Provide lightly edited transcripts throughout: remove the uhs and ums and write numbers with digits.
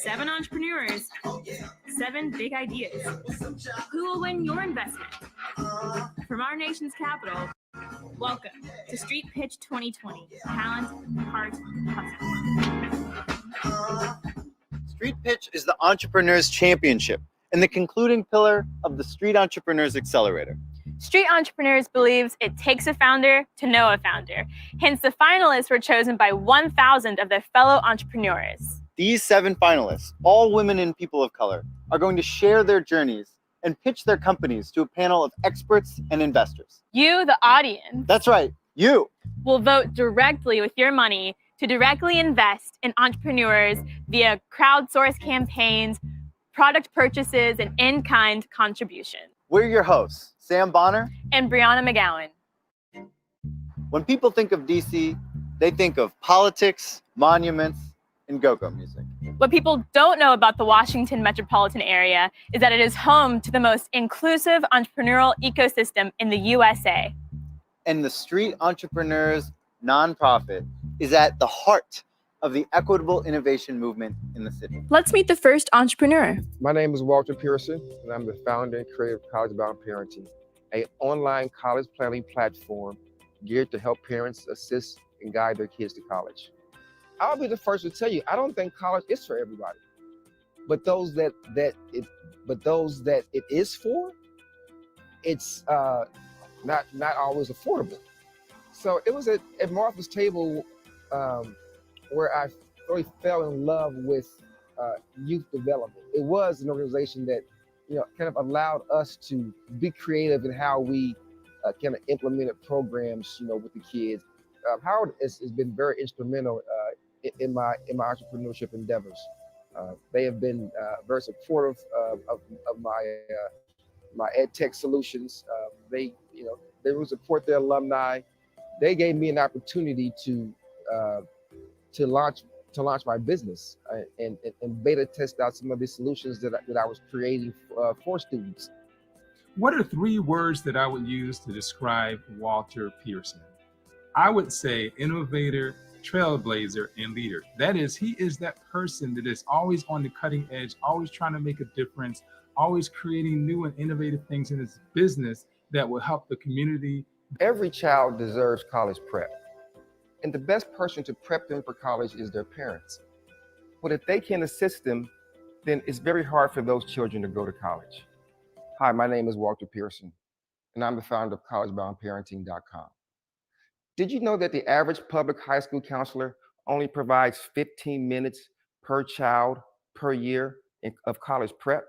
7 entrepreneurs, 7 big ideas. Who will win your investment? From our nation's capital, welcome to Street Pitch 2020, Talent, Heart, Hustle. Street Pitch is the Entrepreneurs Championship and the concluding pillar of the Street Entrepreneurs Accelerator. Street Entrepreneurs believes it takes a founder to know a founder. Hence, the finalists were chosen by 1,000 of their fellow entrepreneurs. These 7 finalists, all women and people of color, are going to share their journeys and pitch their companies to a panel of experts and investors. You, the audience. That's right, you. Will vote directly with your money to directly invest in entrepreneurs via crowdsource campaigns, product purchases, and in-kind contributions. We're your hosts, Sam Bonner and Brianna McGowan. When people think of DC, they think of politics, monuments, and go-go music. What people don't know about the Washington metropolitan area is that it is home to the most inclusive entrepreneurial ecosystem in the USA. And the Street Entrepreneurs nonprofit is at the heart of the equitable innovation movement in the city. Let's meet the first entrepreneur. My name is Walter Pearson, and I'm the founder and creator of College Bound Parenting, an online college planning platform geared to help parents assist and guide their kids to college. I'll be the first to tell you, I don't think college is for everybody, but those that it is for, it's not always affordable. So it was at Martha's Table where I really fell in love with youth development. It was an organization that kind of allowed us to be creative in how we kind of implemented programs with the kids. Howard has been very instrumental in my entrepreneurship endeavors. They have been very supportive of my ed tech solutions. They will support their alumni. They gave me an opportunity to launch my business and beta test out some of the solutions that I was creating for students. What are 3 words that I would use to describe Walter Pearson? I would say innovator, trailblazer, and leader. That is, he is that person that is always on the cutting edge, always trying to make a difference, always creating new and innovative things in his business that will help the community. Every child deserves college prep. And the best person to prep them for college is their parents. But if they can assist them, then it's very hard for those children to go to college. Hi, my name is Walter Pearson, and I'm the founder of collegeboundparenting.com. Did you know that the average public high school counselor only provides 15 minutes per child per year of college prep?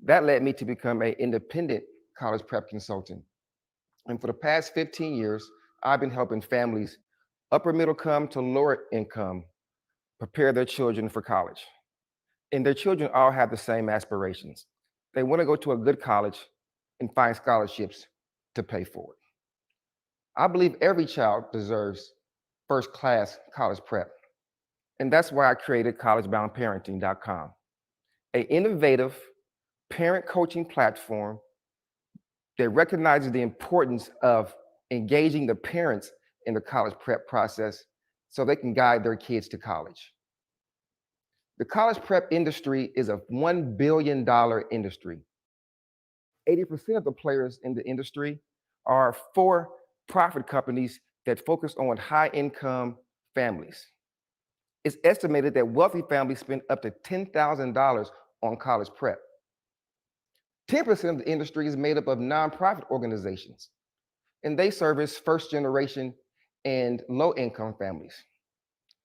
That led me to become an independent college prep consultant. And for the past 15 years, I've been helping families, upper middle income to lower income, prepare their children for college. And their children all have the same aspirations. They want to go to a good college and find scholarships to pay for it. I believe every child deserves first-class college prep. And that's why I created collegeboundparenting.com, an innovative parent coaching platform that recognizes the importance of engaging the parents in the college prep process so they can guide their kids to college. The college prep industry is a $1 billion industry. 80% of the players in the industry are for-profit companies that focus on high-income families. It's estimated that wealthy families spend up to $10,000 on college prep. 10% of the industry is made up of nonprofit organizations, and they service first-generation and low-income families.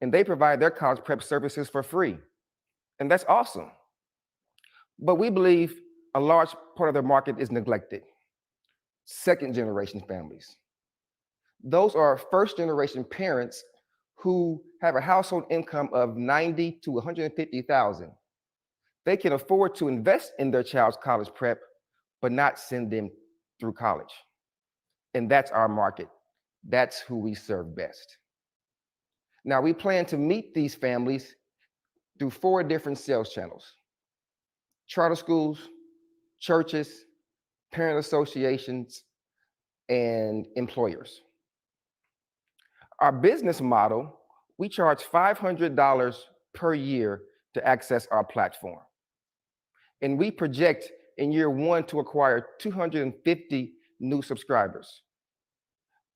And they provide their college prep services for free. And that's awesome. But we believe a large part of the market is neglected. Second-generation families. Those are first-generation parents who have a household income of $90,000 to $150,000. They can afford to invest in their child's college prep, but not send them through college. And that's our market. That's who we serve best. Now, we plan to meet these families through 4 different sales channels: charter schools, churches, parent associations, and employers. Our business model, we charge $500 per year to to access our platform. And we project in year 1 to acquire 250 new subscribers.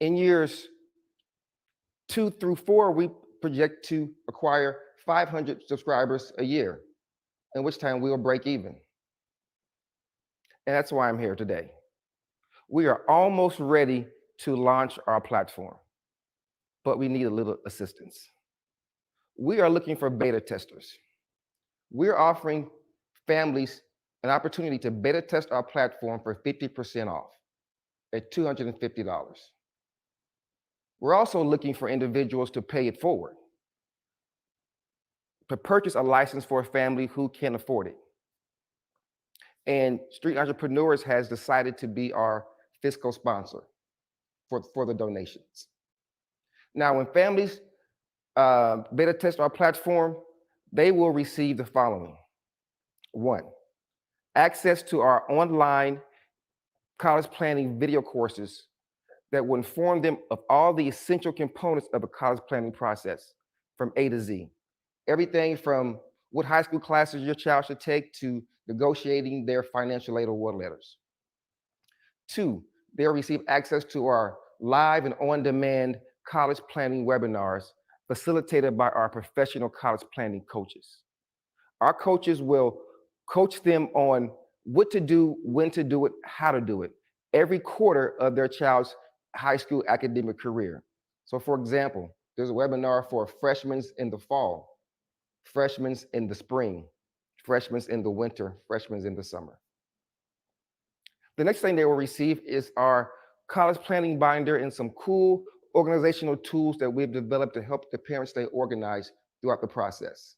In years 2 through 4, we project to acquire 500 subscribers a year, in which time we will break even. And that's why I'm here today. We are almost ready to launch our platform, but we need a little assistance. We are looking for beta testers. We're offering families an opportunity to beta test our platform for 50% off at $250. We're also looking for individuals to pay it forward, to purchase a license for a family who can afford it. And Street Entrepreneurs has decided to be our fiscal sponsor for the donations. Now, when families beta test our platform, they will receive the following. 1, access to our online college planning video courses that will inform them of all the essential components of a college planning process from A to Z. Everything from what high school classes your child should take to negotiating their financial aid award letters. 2, they'll receive access to our live and on-demand college planning webinars facilitated by our professional college planning coaches. Our coaches will coach them on what to do, when to do it, how to do it, every quarter of their child's high school academic career. So for example, there's a webinar for freshmen in the fall, freshmen in the spring, freshmen in the winter, freshmen in the summer. The next thing they will receive is our college planning binder and some cool organizational tools that we've developed to help the parents stay organized throughout the process.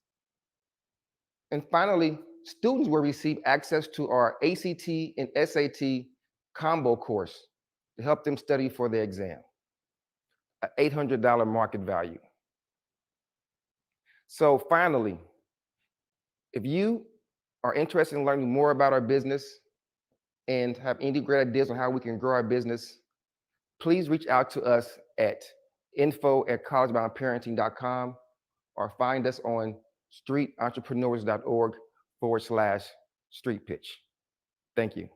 And finally, students will receive access to our ACT and SAT combo course to help them study for their exam, an $800 market value. So finally, if you are interested in learning more about our business and have any great ideas on how we can grow our business, please reach out to us at info@collegeboundparenting.com or find us on streetentrepreneurs.org/street pitch. Thank you.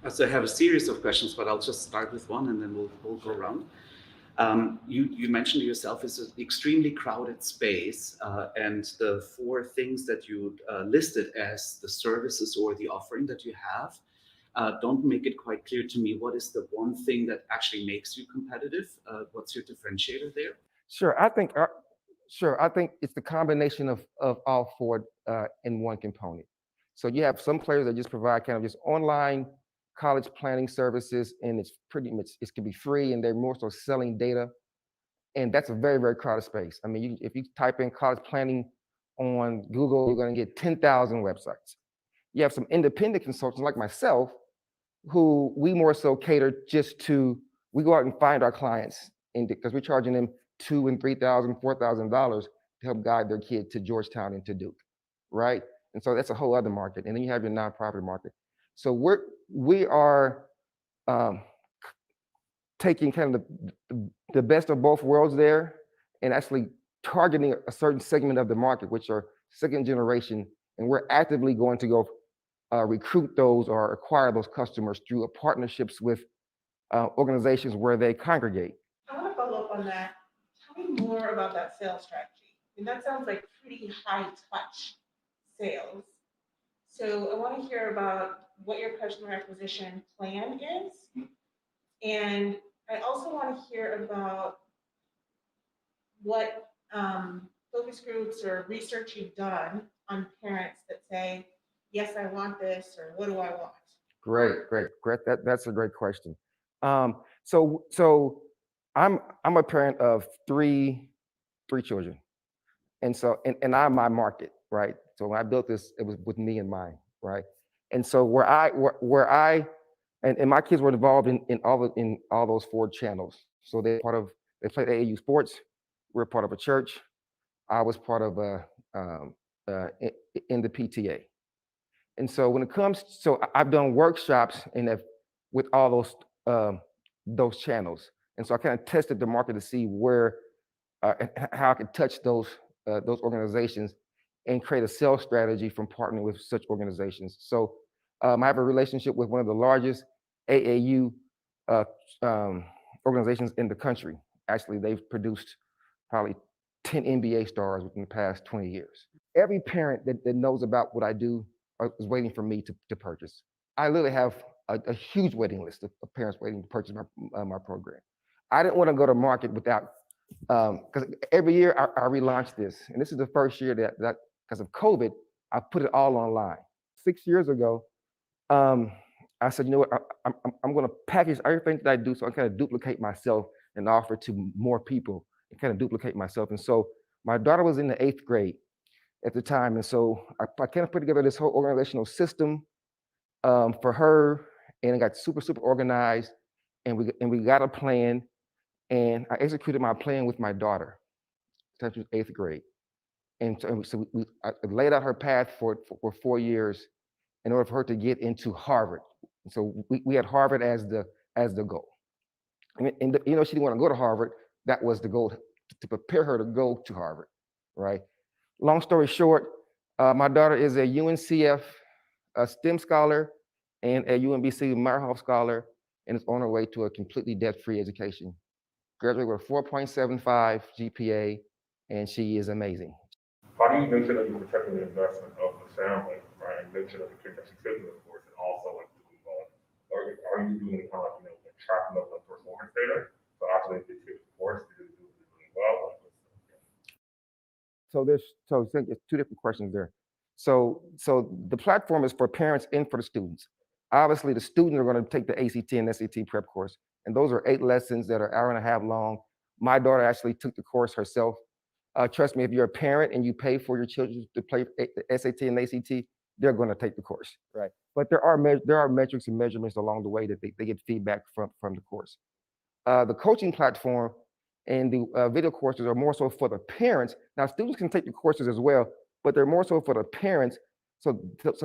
So I have a series of questions, but I'll just start with one and then we'll go around. You mentioned yourself it's an extremely crowded space, and the 4 things that you listed as the services or the offering that you have don't make it quite clear to me. What is the one thing that actually makes you competitive? What's your differentiator there? Sure, I think it's the combination of all 4 in one component. So you have some players that just provide kind of just online college planning services, and it's pretty much, it can be free, and they're more so selling data. And that's a very, very crowded space. I mean, if you type in college planning on Google, you're going to get 10,000 websites. You have some independent consultants like myself, who we more so cater just to, we go out and find our clients, because we're charging them $2,000 and $3,000, $4,000 to help guide their kid to Georgetown and to Duke, right? And so that's a whole other market. And then you have your nonprofit market. So we are taking kind of the best of both worlds there, and actually targeting a certain segment of the market, which are second generation, and we're actively going to go recruit those or acquire those customers through partnerships with organizations where they congregate. I want to follow up on that. Tell me more about that sales strategy. And that sounds like pretty high touch sales. So I want to hear about what your customer acquisition plan is. And I also want to hear about what focus groups or research you've done on parents that say, yes, I want this, or what do I want? Great. That's a great question. So I'm a parent of three children, and so and I'm my market, right? So when I built this, it was with me in mind, right? And so where I and my kids were involved in all those 4 channels. So they played AAU sports. We're part of a church. I was part of in the PTA. And so when it comes, so I've done workshops with all those channels. And so I kind of tested the market to see where and how I can touch those organizations and create a sales strategy from partnering with such organizations. So I have a relationship with one of the largest AAU uh, organizations in the country. Actually, they've produced probably 10 NBA stars within the past 20 years. Every parent that knows about what I do is waiting for me to purchase. I literally have a huge waiting list of parents waiting to purchase my program. I didn't want to go to market without, because every year I relaunch this, and this is the first year that because of COVID, I put it all online. 6 years ago, I said, you know what, I'm going to package everything that I do so I kind of duplicate myself and offer to more people and kind of duplicate myself. And so my daughter was in the 8th grade at the time, and so I kind of put together this whole organizational system for her, and it got super organized, and we got a plan, and I executed my plan with my daughter. She was 8th grade, and so I laid out her path for 4 years in order for her to get into Harvard. So we had Harvard as the goal. And she didn't want to go to Harvard. That was the goal, to prepare her to go to Harvard, right? Long story short, my daughter is a UNCF STEM scholar and a UMBC Meyerhoff scholar, and is on her way to a completely debt-free education. Graduated with a 4.75 GPA, and she is amazing. How do you make sure that you're protecting the investment of the family, right? And make sure that the kids actually fit in the course, and also like are you doing kind of like tracking of like performance data? So after they get the course, they do really well. So there's 2 different questions there. So the platform is for parents and for the students. Obviously, the students are going to take the ACT and SAT prep course, and those are 8 lessons that are an hour and a half long. My daughter actually took the course herself. Trust me, if you're a parent and you pay for your children to play the SAT and ACT, they're going to take the course, right? But there are metrics and measurements along the way that they get feedback from the course. The coaching platform and the video courses are more so for the parents. Now, students can take the courses as well, but they're more so for the parents, so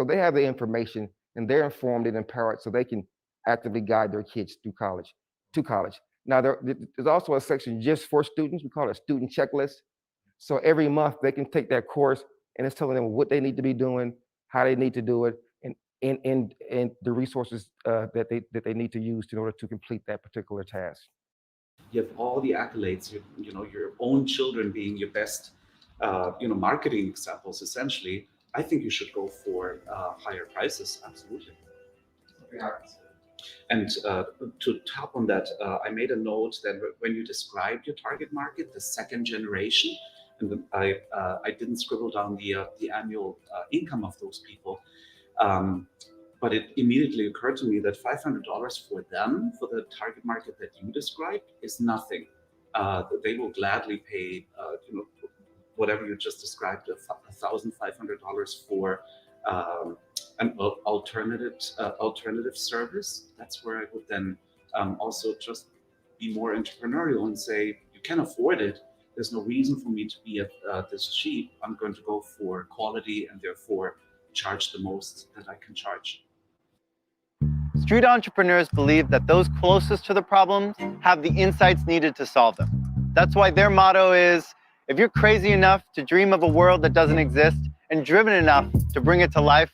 they have the information and they're informed and empowered, so they can actively guide their kids to college. Now, there's also a section just for students. We call it a student checklist. So every month they can take that course, and it's telling them what they need to be doing, how they need to do it, and the resources that they need to use in order to complete that particular task. You have all the accolades, you know, your own children being your best, marketing examples, essentially. I think you should go for higher prices, absolutely. And to top on that, I made a note that when you described your target market, the second generation, and I didn't scribble down the annual income of those people, but it immediately occurred to me that $500 for them, for the target market that you described, is nothing. They will gladly pay, whatever you just described, $1,500 for an alternative service. That's where I would then also just be more entrepreneurial and say, you can afford it. There's no reason for me to be at this cheap. I'm going to go for quality and therefore charge the most that I can charge. Street entrepreneurs believe that those closest to the problems have the insights needed to solve them. That's why their motto is, if you're crazy enough to dream of a world that doesn't exist and driven enough to bring it to life,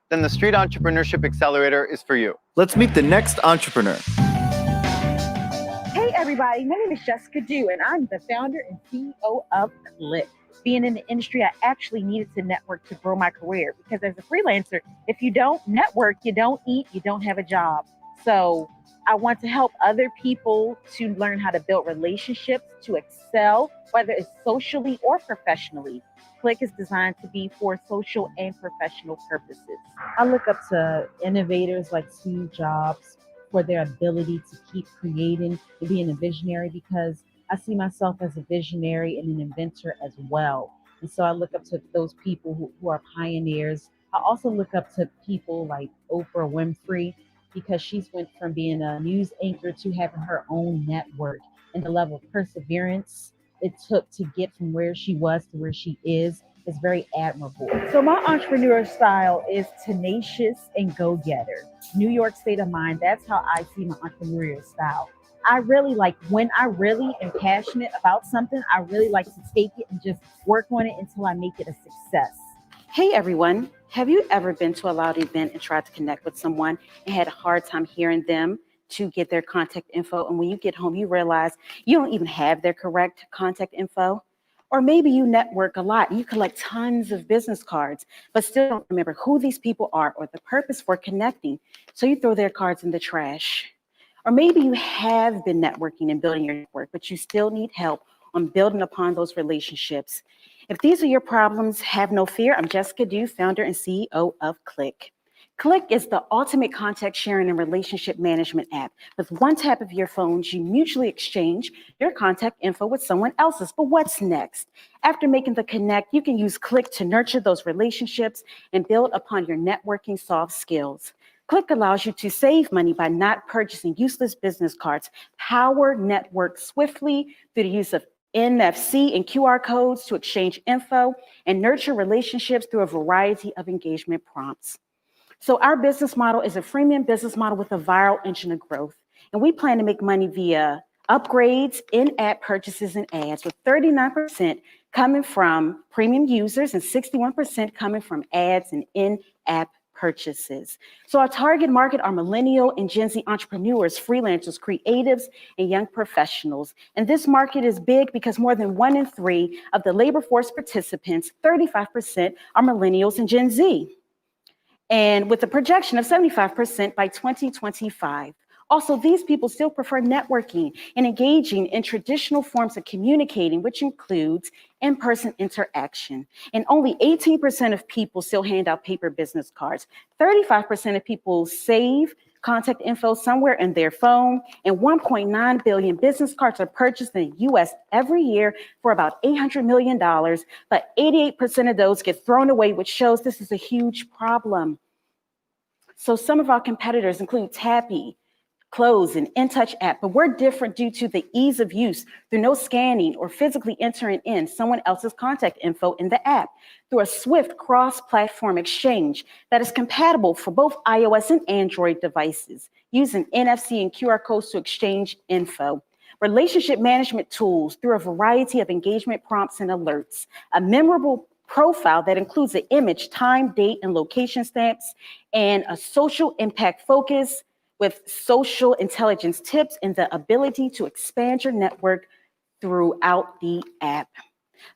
then the Street Entrepreneurship Accelerator is for you. Let's meet the next entrepreneur. Hey everybody, my name is Jessica Dew, and I'm the founder and CEO of Click. Being in the industry, I actually needed to network to grow my career, because as a freelancer, if you don't network, you don't eat, you don't have a job. So I want to help other people to learn how to build relationships, to excel, whether it's socially or professionally. Click is designed to be for social and professional purposes. I look up to innovators like Steve Jobs for their ability to keep creating and being a visionary, because I see myself as a visionary and an inventor as well. And so I look up to those people who are pioneers. I also look up to people like Oprah Winfrey, because she's went from being a news anchor to having her own network, and the level of perseverance it took to get from where she was to where she is very admirable. So my entrepreneur style is tenacious and go-getter. New York state of mind, that's how I see my entrepreneurial style. I really like, when I really am passionate about something, I really like to take it and just work on it until I make it a success. Hey everyone, have you ever been to a loud event and tried to connect with someone and had a hard time hearing them to get their contact info? And when you get home, you realize you don't even have their correct contact info? Or maybe you network a lot, you collect tons of business cards, but still don't remember who these people are or the purpose for connecting. So you throw their cards in the trash. Or maybe you have been networking and building your network, but you still need help on building upon those relationships. If these are your problems, have no fear. I'm Jessica Dew, founder and CEO of Click. Click is the ultimate contact sharing and relationship management app. With one tap of your phones, you mutually exchange your contact info with someone else's. But what's next? After making the connect, you can use Click to nurture those relationships and build upon your networking soft skills. Click allows you to save money by not purchasing useless business cards, power network swiftly through the use of NFC and QR codes to exchange info, and nurture relationships through a variety of engagement prompts. So our business model is a freemium business model with a viral engine of growth. And we plan to make money via upgrades, in-app purchases, and ads, with 39% coming from premium users and 61% coming from ads and in-app purchases. So our target market are millennial and Gen Z entrepreneurs, freelancers, creatives, and young professionals. And this market is big because more than 1 in 3 of the labor force participants, 35%, are millennials and Gen Z. And with a projection of 75% by 2025. Also, these people still prefer networking and engaging in traditional forms of communicating, which includes in-person interaction. And only 18% of people still hand out paper business cards. 35% of people save contact info somewhere in their phone, and 1.9 billion business cards are purchased in the US every year for about $800 million, but 88% of those get thrown away, which shows this is a huge problem. So some of our competitors include Tappy, Close, and InTouch app, but we're different due to the ease of use through no scanning or physically entering in someone else's contact info in the app, through a swift cross-platform exchange that is compatible for both iOS and Android devices, using NFC and QR codes to exchange info. Relationship management tools through a variety of engagement prompts and alerts, a memorable profile that includes an image, time, date, and location stamps, and a social impact focus with social intelligence tips and the ability to expand your network throughout the app.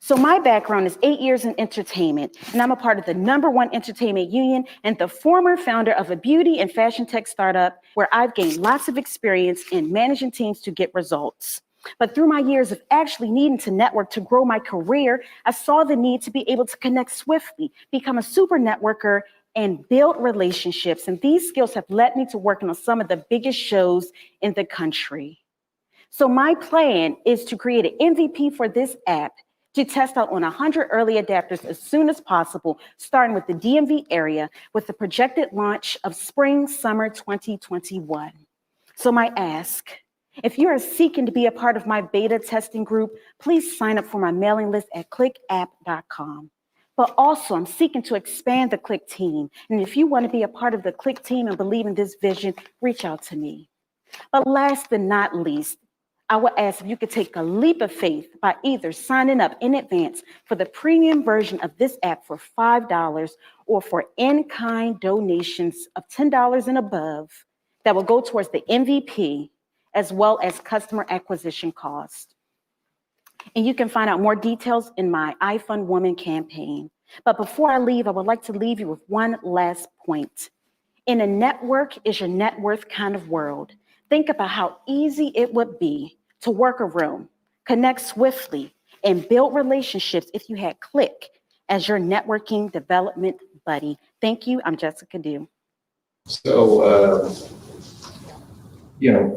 So my background is 8 years in entertainment, and I'm a part of the #1 entertainment union and the former founder of a beauty and fashion tech startup where I've gained lots of experience in managing teams to get results. But through my years of actually needing to network to grow my career, I saw the need to be able to connect swiftly, become a super networker, and build relationships. And these skills have led me to working on some of the biggest shows in the country. So my plan is to create an MVP for this app to test out on 100 early adapters as soon as possible, starting with the DMV area with the projected launch of spring, summer 2021. So my ask, if you are seeking to be a part of my beta testing group, please sign up for my mailing list at clickapp.com. But also, I'm seeking to expand the Click team. And if you want to be a part of the Click team and believe in this vision, reach out to me. But last but not least, I would ask if you could take a leap of faith by either signing up in advance for the premium version of this app for $5 or for in-kind donations of $10 and above that will go towards the MVP as well as customer acquisition cost. And you can find out more details in my iFund Woman campaign. But before I leave, I would like to leave you with one last point. In a network is your net worth kind of world, think about how easy it would be to work a room, connect swiftly, and build relationships if you had Click as your networking development buddy. Thank you. I'm Jessica Dew. So,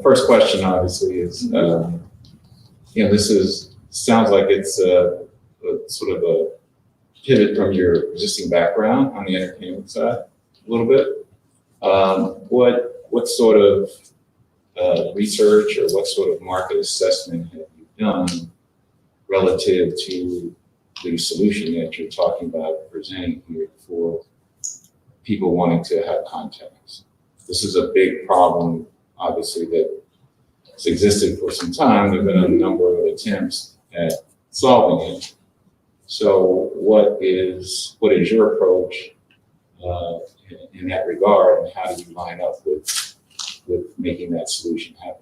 first question obviously is, this sounds like it's a sort of a pivot from your existing background on the entertainment side a little bit. What sort of research or what sort of market assessment have you done relative to the solution that you're talking about presenting here for people wanting to have contacts? This is a big problem, obviously, that it's existed for some time. There've been a number of attempts at solving it. So what is your approach in that regard, and how do you line up with making that solution happen?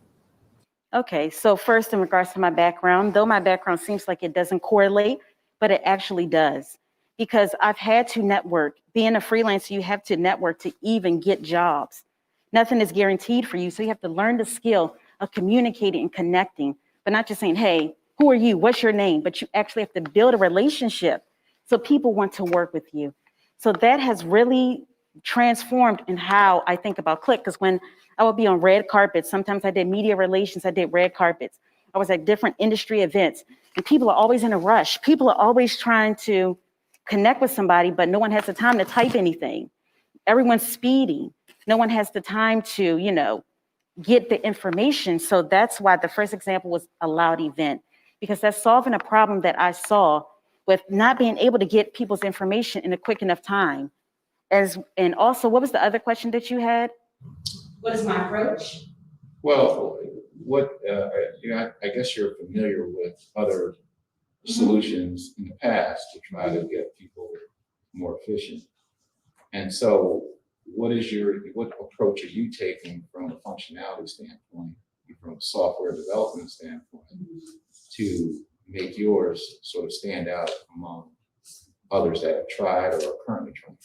Okay, so first, in regards to my background, though my background seems like it doesn't correlate, but it actually does. Because I've had to network. Being a freelancer, you have to network to even get jobs. Nothing is guaranteed for you, so you have to learn the skill of communicating and connecting, but not just saying, hey, who are you? What's your name? But you actually have to build a relationship so people want to work with you. So that has really transformed in how I think about Click, because when I would be on red carpets, sometimes I did media relations, I did red carpets. I was at different industry events, and people are always in a rush. People are always trying to connect with somebody, but no one has the time to type anything. Everyone's speeding. No one has the time to, get the information. So that's why the first example was a loud event, because that's solving a problem that I saw with not being able to get people's information in a quick enough time. And also, what was the other question that you had? What is my approach? Well, I guess you're familiar with other solutions in the past to try to get people more efficient. And so what approach are you taking from a functionality standpoint, from a software development standpoint, to make yours sort of stand out among others that have tried or are currently trying?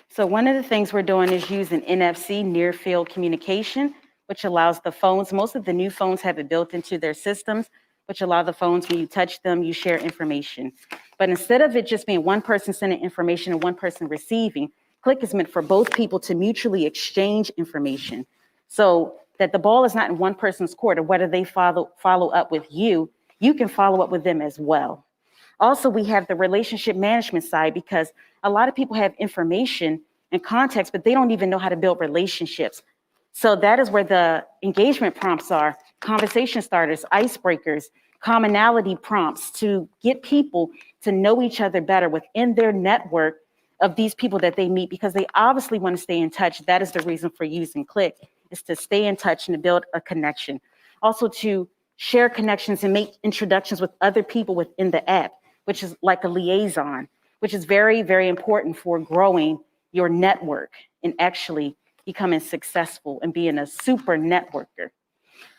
So one of the things we're doing is using NFC, near field communication, which allows the phones, most of the new phones have it built into their systems, which allow the phones, when you touch them, you share information. But instead of it just being one person sending information and one person receiving, Click is meant for both people to mutually exchange information, so that the ball is not in one person's court, or whether they follow up with you, you can follow up with them as well. Also, we have the relationship management side, because a lot of people have information and context, but they don't even know how to build relationships. So that is where the engagement prompts are, conversation starters, icebreakers, commonality prompts to get people to know each other better within their network of these people that they meet, because they obviously want to stay in touch. That is the reason for using Click, is to stay in touch and to build a connection. Also to share connections and make introductions with other people within the app, which is like a liaison, which is very, very important for growing your network and actually becoming successful and being a super networker.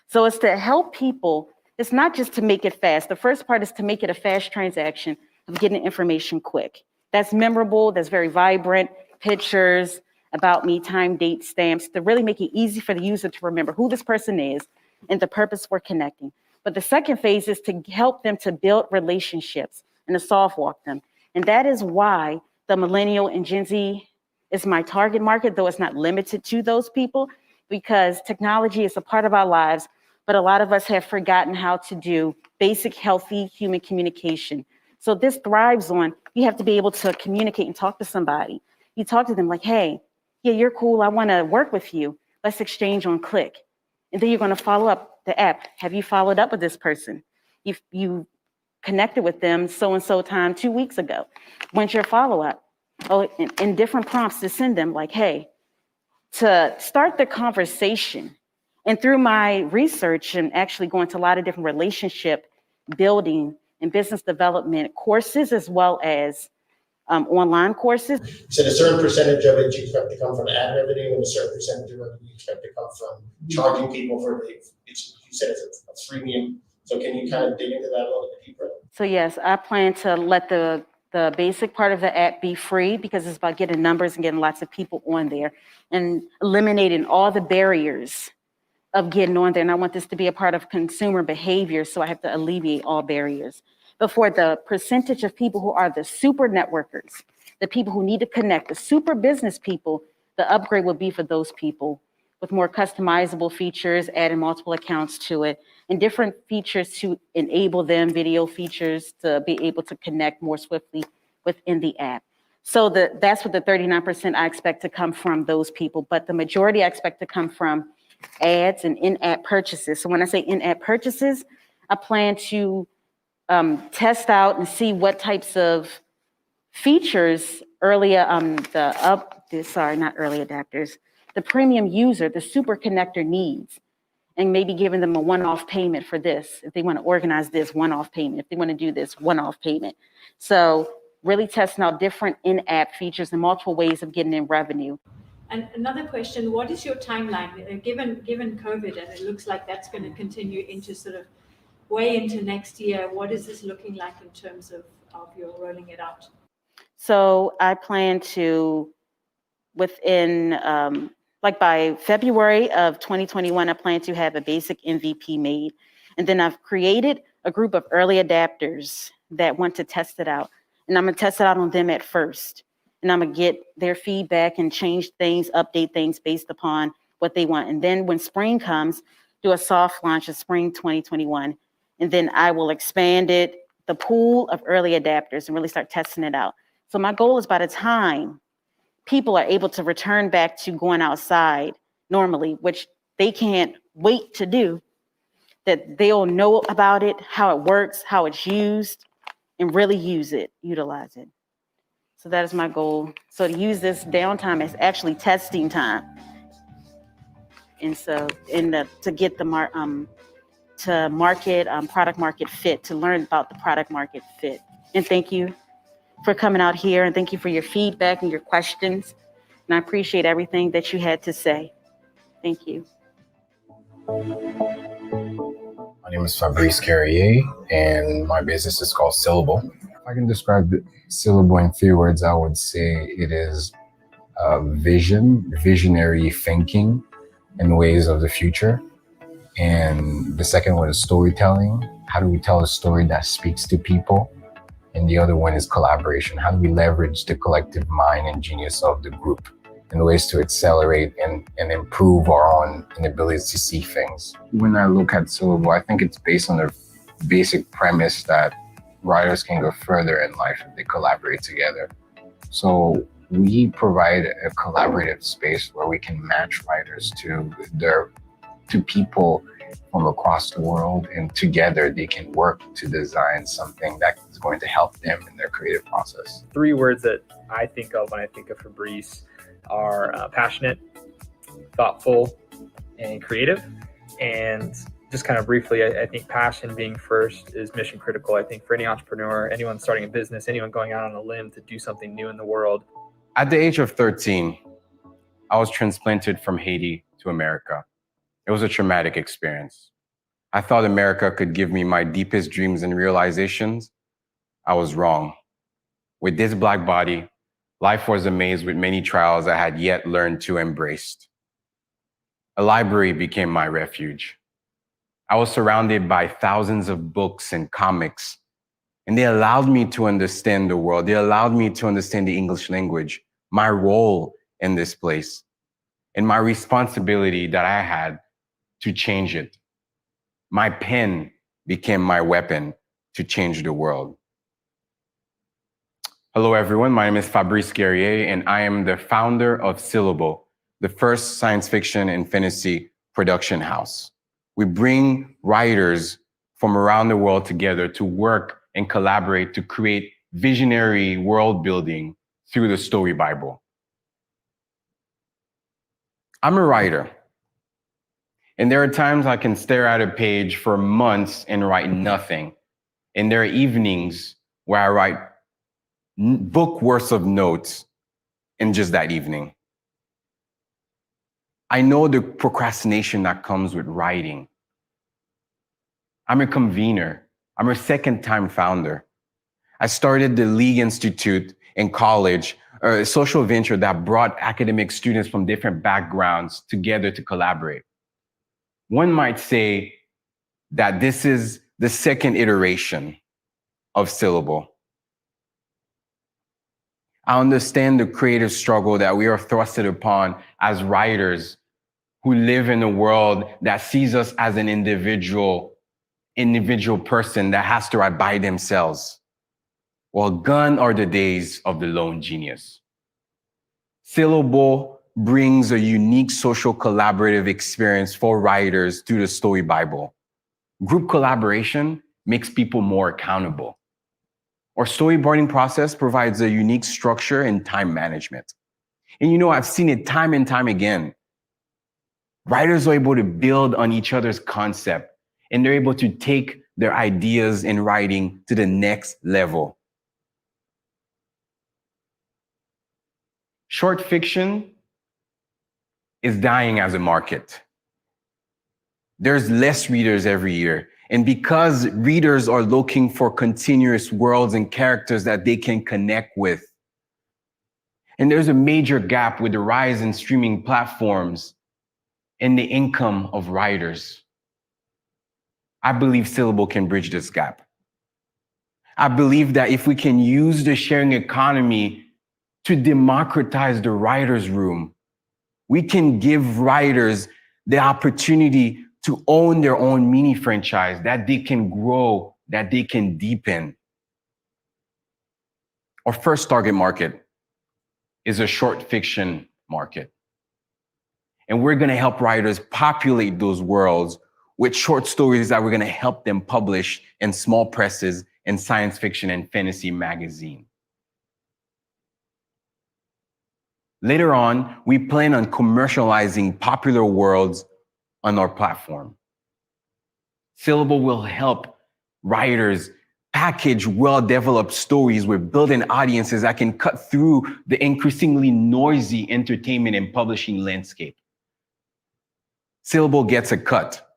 So it's to help people. It's not just to make it fast. The first part is to make it a fast transaction of getting information quick. That's memorable, that's very vibrant, pictures, about me, time, date, stamps, to really make it easy for the user to remember who this person is and the purpose for connecting. But the second phase is to help them to build relationships and to soft walk them. And that is why the millennial and Gen Z is my target market, though it's not limited to those people, because technology is a part of our lives, but a lot of us have forgotten how to do basic, healthy human communication. So this thrives on, you have to be able to communicate and talk to somebody. You talk to them like, hey, yeah, you're cool, I wanna work with you. Let's exchange on Click. And then you're gonna follow up the app. Have you followed up with this person? You connected with them so-and-so time 2 weeks ago. When's your follow-up? Oh, and different prompts to send them like, hey, to start the conversation. And through my research and actually going to a lot of different relationship building and business development courses, as well as online courses. So a certain percentage of it you expect to come from ad revenue, and a certain percentage of it you expect to come from charging people for you said it's a freemium. So can you kind of dig into that a little bit deeper? So yes, I plan to let the basic part of the app be free, because it's about getting numbers and getting lots of people on there and eliminating all the barriers of getting on there. And I want this to be a part of consumer behavior, so I have to alleviate all barriers. But for the percentage of people who are the super networkers, the people who need to connect, the super business people, the upgrade will be for those people with more customizable features, adding multiple accounts to it, and different features to enable them, video features to be able to connect more swiftly within the app. So that's what the 39% I expect to come from those people, but the majority I expect to come from ads and in-app purchases. So when I say in-app purchases, I plan to test out and see what types of features not early adapters, the premium user, the super connector needs. and maybe giving them a one-off payment for this. If they want to organize this, one-off payment. If they want to do this, one-off payment. So really testing out different in-app features and multiple ways of getting in revenue. And another question, what is your timeline? Given COVID, and it looks like that's going to continue into sort of way into next year, what is this looking like in terms of your rolling it out? So I plan to, within, like by February of 2021, I plan to have a basic MVP made. And then I've created a group of early adapters that want to test it out. And I'm gonna test it out on them at first. And I'm gonna get their feedback and change things, update things based upon what they want. And then when spring comes, do a soft launch of spring 2021. And then I will expand it, the pool of early adapters, and really start testing it out. So my goal is by the time people are able to return back to going outside normally, which they can't wait to do, that they'll know about it, how it works, how it's used, and really utilize it. So that is my goal. So to use this downtime as actually testing time. And so to get the product market fit, to learn about the product market fit. And thank you for coming out here, and thank you for your feedback and your questions. And I appreciate everything that you had to say. Thank you. My name is Fabrice Carrier, and my business is called Syllable. If I can describe Syllable in 3 words, I would say it is visionary thinking in ways of the future. And the second one is storytelling. How do we tell a story that speaks to people? And the other one is collaboration. How do we leverage the collective mind and genius of the group in ways to accelerate and improve our own abilities to see things? When I look at Syllable, I think it's based on the basic premise that writers can go further in life if they collaborate together. So we provide a collaborative space where we can match writers to people from across the world, and together they can work to design something that is going to help them in their creative process. 3 words that I think of when I think of Fabrice are passionate, thoughtful, and creative. And just kind of briefly, I think passion being first is mission critical. I think for any entrepreneur, anyone starting a business, anyone going out on a limb to do something new in the world. At the age of 13, I was transplanted from Haiti to America. It was a traumatic experience. I thought America could give me my deepest dreams and realizations. I was wrong. With this Black body, life was a maze with many trials I had yet learned to embrace. A library became my refuge. I was surrounded by thousands of books and comics, and they allowed me to understand the world. They allowed me to understand the English language, my role in this place, and my responsibility that I had to change it. My pen became my weapon to change the world. Hello, everyone. My name is Fabrice Carrier, and I am the founder of Syllable, the first science fiction and fantasy production house. We bring writers from around the world together to work and collaborate to create visionary world building through the Story Bible. I'm a writer. And there are times I can stare at a page for months and write nothing. And there are evenings where I write book worth of notes in just that evening. I know the procrastination that comes with writing. I'm a convener. I'm a second-time founder. I started the League Institute in college, a social venture that brought academic students from different backgrounds together to collaborate. One might say that this is the second iteration of Syllable. I understand the creative struggle that we are thrusted upon as writers who live in a world that sees us as an individual person that has to write by themselves. Well, gone are the days of the lone genius. Syllable brings a unique social collaborative experience for writers through the Story Bible. Group collaboration makes people more accountable. Our storyboarding process provides a unique structure and time management. And I've seen it time and time again. Writers are able to build on each other's concept, and they're able to take their ideas in writing to the next level. Short fiction is dying as a market. There's less readers every year. And because readers are looking for continuous worlds and characters that they can connect with, and there's a major gap with the rise in streaming platforms and the income of writers, I believe Syllable can bridge this gap. I believe that if we can use the sharing economy to democratize the writer's room, we can give writers the opportunity to own their own mini franchise that they can grow, that they can deepen. Our first target market is a short fiction market. And we're gonna help writers populate those worlds with short stories that we're gonna help them publish in small presses in science fiction and fantasy magazine. Later on, we plan on commercializing popular worlds on our platform. Syllable will help writers package well-developed stories with built-in audiences that can cut through the increasingly noisy entertainment and publishing landscape. Syllable gets a cut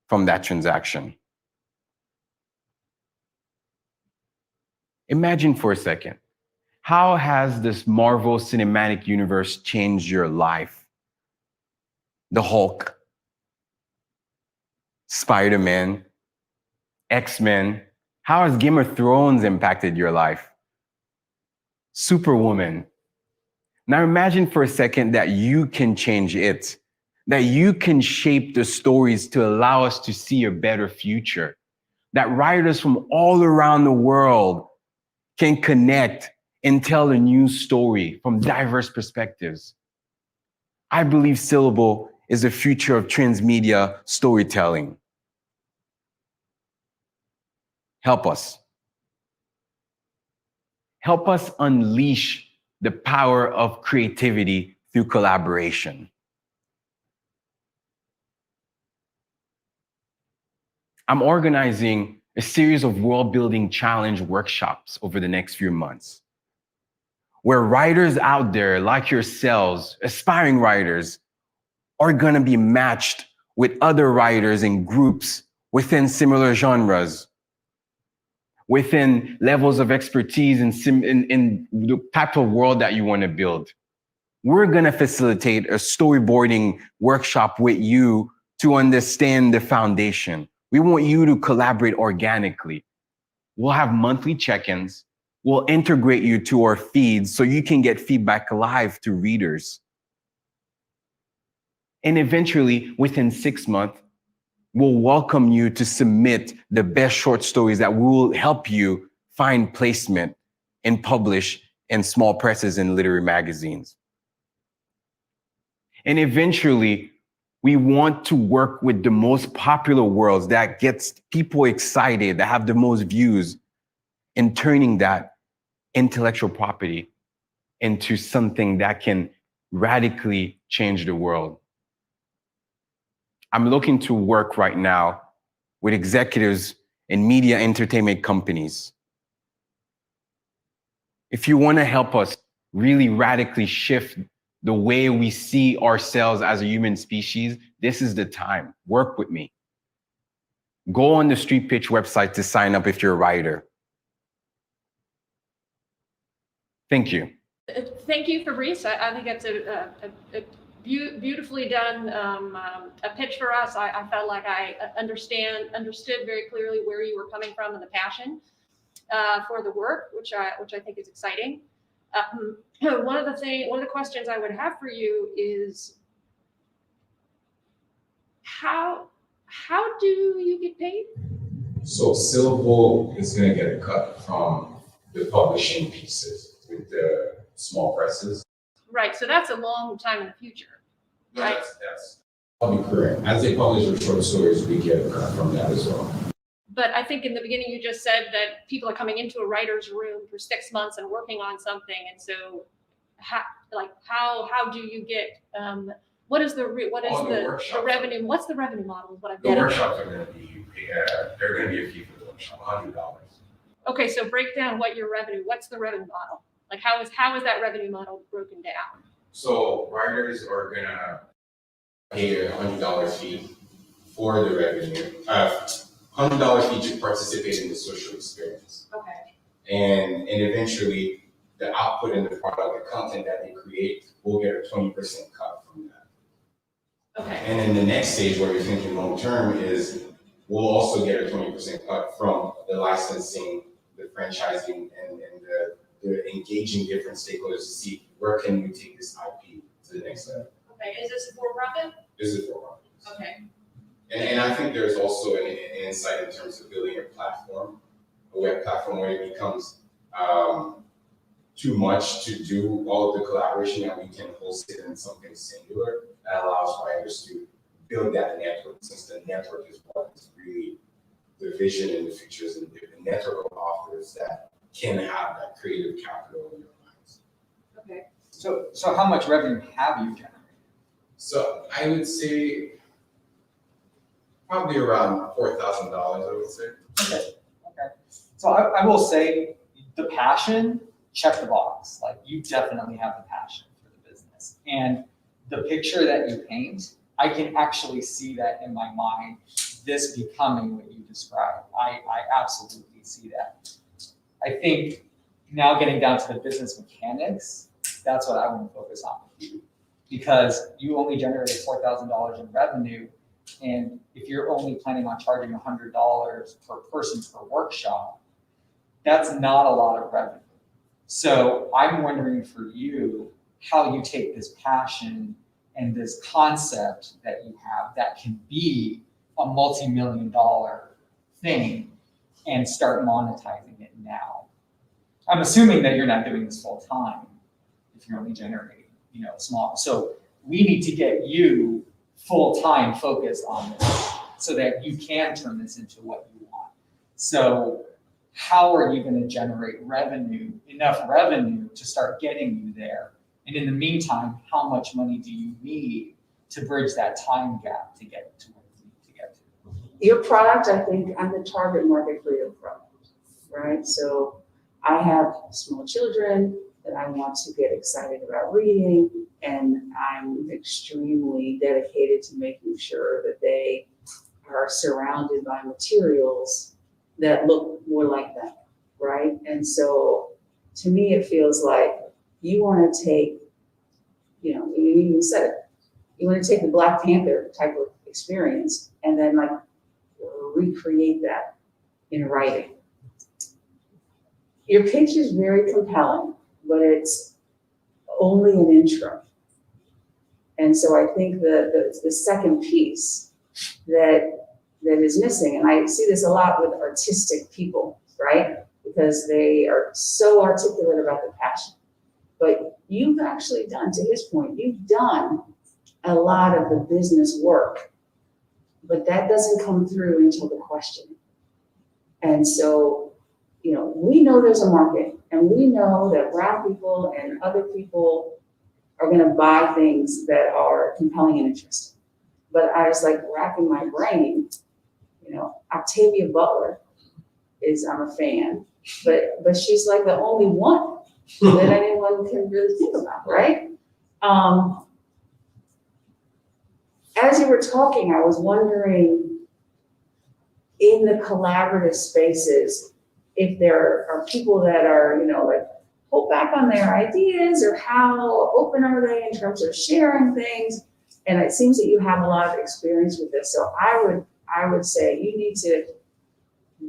from that transaction. Imagine for a second, how has this Marvel Cinematic Universe changed your life? The Hulk, Spider-Man, X-Men. How has Game of Thrones impacted your life? Superwoman. Now imagine for a second that you can change it, that you can shape the stories to allow us to see a better future, that writers from all around the world can connect and tell a new story from diverse perspectives. I believe Syllable is the future of transmedia storytelling. Help us. Help us unleash the power of creativity through collaboration. I'm organizing a series of world-building challenge workshops over the next few months, where writers out there like yourselves, aspiring writers, are gonna be matched with other writers in groups within similar genres, within levels of expertise in the type of world that you wanna build. We're gonna facilitate a storyboarding workshop with you to understand the foundation. We want you to collaborate organically. We'll have monthly check-ins. We'll integrate you to our feeds so you can get feedback live to readers. And eventually, within 6 months, we'll welcome you to submit the best short stories that will help you find placement and publish in small presses and literary magazines. And eventually, we want to work with the most popular worlds that gets people excited, that have the most views, and turning that intellectual property into something that can radically change the world. I'm looking to work right now with executives in media entertainment companies. If you want to help us really radically shift the way we see ourselves as a human species, this is the time. Work with me. Go on the Street Pitch website to sign up if you're a writer. Thank you. Thank you, Fabrice. I think that's a beautifully done a pitch for us. I felt like I understood very clearly where you were coming from and the passion for the work, which I think is exciting. One of the questions I would have for you is how do you get paid? So Syllable is going to get a cut from the publishing pieces with the small presses. Right, so that's a long time in the future, right? That's probably correct. As they publish their short stories, we get a cut from that as well. But I think in the beginning you just said that people are coming into a writer's room for 6 months and working on something, and so how do you get What is the workshops. revenue? What's the revenue model? Is what I'm The getting. workshops are going to be, they're going to be a fee for the workshop, $100. Okay, so break down what your revenue. What's the revenue model? Like how is that revenue model broken down? So writers are going to pay a $100 fee for the revenue, $100 fee to participate in the social experience. Okay. And eventually the output in the product, the content that they create, will get a 20% cut from that. Okay. And then the next stage where you're thinking long term is we'll also get a 20% cut from the licensing, the franchising, and the engaging different stakeholders to see where can we take this IP to the next level. Okay, is this a for-profit? This is for profit. Okay. And I think there's also an insight in terms of building a platform, a web platform where it becomes too much to do all of the collaboration that we can host it in something singular that allows writers to build that network, since the network is what is really the vision and the features and the network of authors that can have that creative capital in their minds. Okay. So how much revenue have you generated? So I would say probably around $4,000, I would say. Okay. So I will say the passion, check the box. Like you definitely have the passion for the business. And the picture that you paint, I can actually see that in my mind, this becoming what you described. I absolutely see that. I think now getting down to the business mechanics, that's what I want to focus on with you. Because you only generated $4,000 in revenue. And if you're only planning on charging $100 per person per workshop, that's not a lot of revenue. So I'm wondering for you how you take this passion and this concept that you have that can be a multi-million-dollar thing and start monetizing it now. I'm assuming that you're not doing this full time if you're only generating, small. So we need to get you full-time focused on this so that you can turn this into what you want. So how are you going to generate enough revenue to start getting you there? And in the meantime, how much money do you need to bridge that time gap to get to where you need to get to? Your product, I think, I'm the target market for your product, right? So I have small children that I want to get excited about reading, and I'm extremely dedicated to making sure that they are surrounded by materials that look more like them, right? And so to me, it feels like you want to take, you even said it, you want to take the Black Panther type of experience and then like recreate that in writing. Your pitch is very compelling, but it's only an intro. And so I think the second piece that is missing, and I see this a lot with artistic people, right? Because they are so articulate about the passion. But you've actually done, to his point, you've done a lot of the business work, but that doesn't come through until the question. And so, we know there's a market, and we know that brown people and other people are going to buy things that are compelling and interesting. But I was like racking my brain, Octavia Butler I'm a fan, but she's like the only one that anyone can really think about, right? As you were talking, I was wondering in the collaborative spaces, if there are people that are, hold back on their ideas, or how open are they in terms of sharing things? And it seems that you have a lot of experience with this. So I would say you need to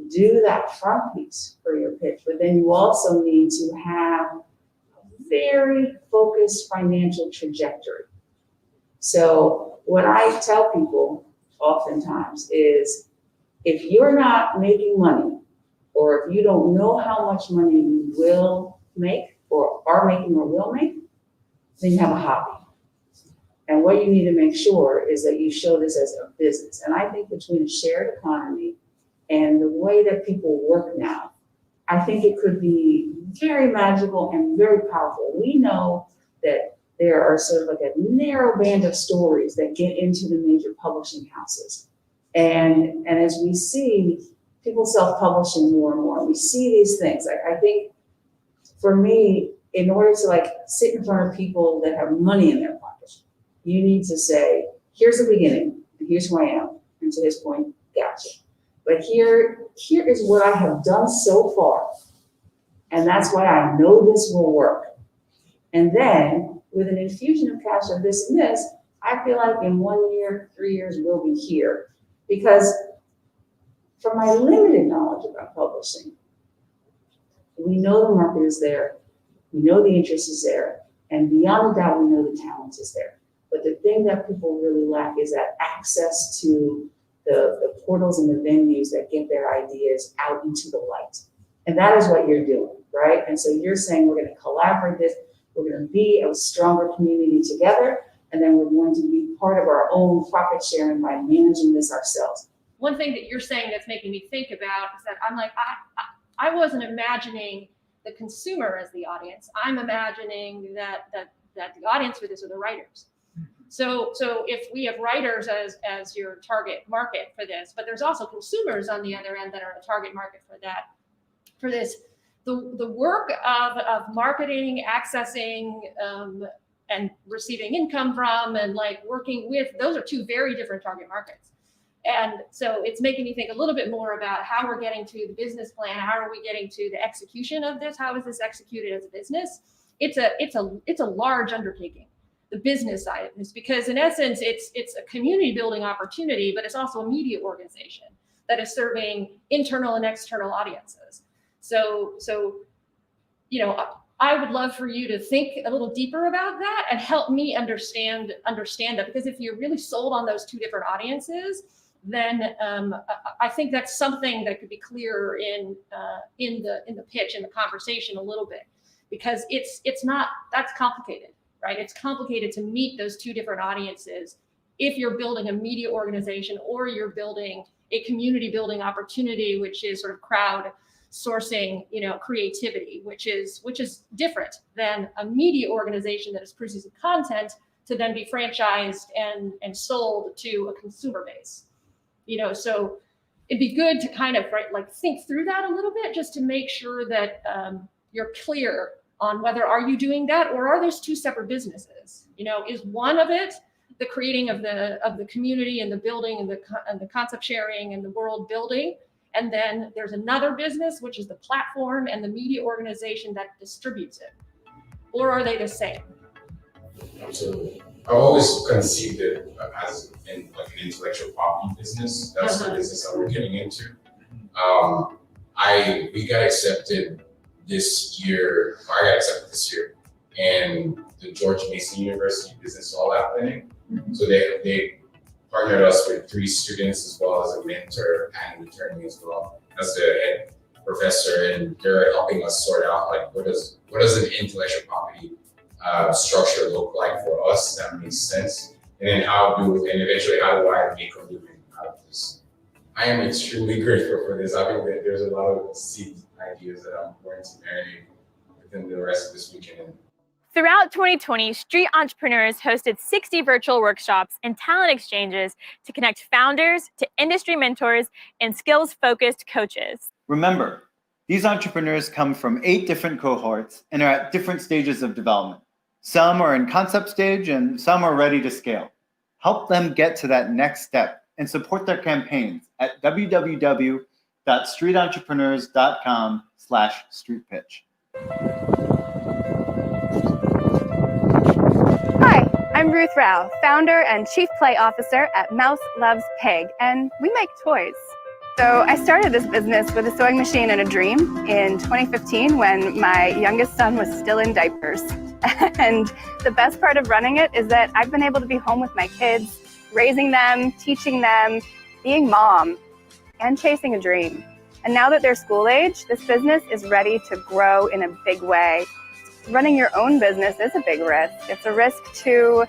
do that front piece for your pitch, but then you also need to have a very focused financial trajectory. So what I tell people oftentimes is if you're not making money, or if you don't know how much money you will make or are making or will make, then you have a hobby. And what you need to make sure is that you show this as a business. And I think between a shared economy and the way that people work now, I think it could be very magical and very powerful. We know that there are sort of like a narrow band of stories that get into the major publishing houses. And as we see people self-publishing more and more, we see these things. I think for me, in order to like sit in front of people that have money in their pocket, you need to say, here's the beginning, and here's who I am. And to this point, gotcha. But here is what I have done so far. And that's why I know this will work. And then with an infusion of cash of this and this, I feel like in 1 year, 3 years, we'll be here. Because from my limited knowledge about publishing, we know the market is there, we know the interest is there, and beyond that, we know the talent is there. But the thing that people really lack is that access to the portals and the venues that get their ideas out into the light. And that is what you're doing, right? And so you're saying we're going to collaborate this, we're going to be a stronger community together, and then we're going to be part of our own profit sharing by managing this ourselves. One thing that you're saying that's making me think about is that I'm like, I wasn't imagining the consumer as the audience. I'm imagining that the audience for this are the writers. So if we have writers as your target market for this, but there's also consumers on the other end that are a target market for this, the work of marketing, accessing, and receiving income from, and like working with, those are two very different target markets. And so it's making me think a little bit more about how we're getting to the business plan. How are we getting to the execution of this? How is this executed as a business? It's a large undertaking, the business side of this, because in essence, it's a community building opportunity, but it's also a media organization that is serving internal and external audiences. So I would love for you to think a little deeper about that and help me understand that, because if you're really sold on those two different audiences, then I think that's something that could be clearer in the pitch, in the conversation a little bit, because it's not, that's complicated, right? It's complicated to meet those two different audiences if you're building a media organization or you're building a community building opportunity, which is sort of crowd sourcing, creativity, which is different than a media organization that is producing content to then be franchised and sold to a consumer base. So it'd be good to kind of think through that a little bit, just to make sure that you're clear on whether are you doing that, or are those two separate businesses? Is one of it the creating of the community and the building and the concept sharing and the world building, and then there's another business, which is the platform and the media organization that distributes it, or are they the same? Absolutely. I've always conceived it as an intellectual property business. That's the business that we're getting into. We got accepted this year. I got accepted this year, and the George Mason University Business Law happening. So they partnered us with 3 students as well as a mentor and an attorney as well as the head professor, and they're helping us sort out what does an intellectual property structure look like for us that makes sense, and then eventually how do I make a living out of this. I am extremely grateful for this. I think that there's a lot of seed ideas that I'm going to marinate within the rest of this weekend. Throughout 2020, Street Entrepreneurs hosted 60 virtual workshops and talent exchanges to connect founders to industry mentors and skills-focused coaches. Remember, these entrepreneurs come from 8 different cohorts and are at different stages of development. Some are in concept stage and some are ready to scale. Help them get to that next step and support their campaigns at www.streetentrepreneurs.com/streetpitch. Hi, I'm Ruth Rao, founder and chief play officer at Mouse Loves Pig, and we make toys. So I started this business with a sewing machine and a dream in 2015 when my youngest son was still in diapers. And the best part of running it is that I've been able to be home with my kids, raising them, teaching them, being mom, and chasing a dream. And now that they're school age, this business is ready to grow in a big way. Running your own business is a big risk. It's a risk to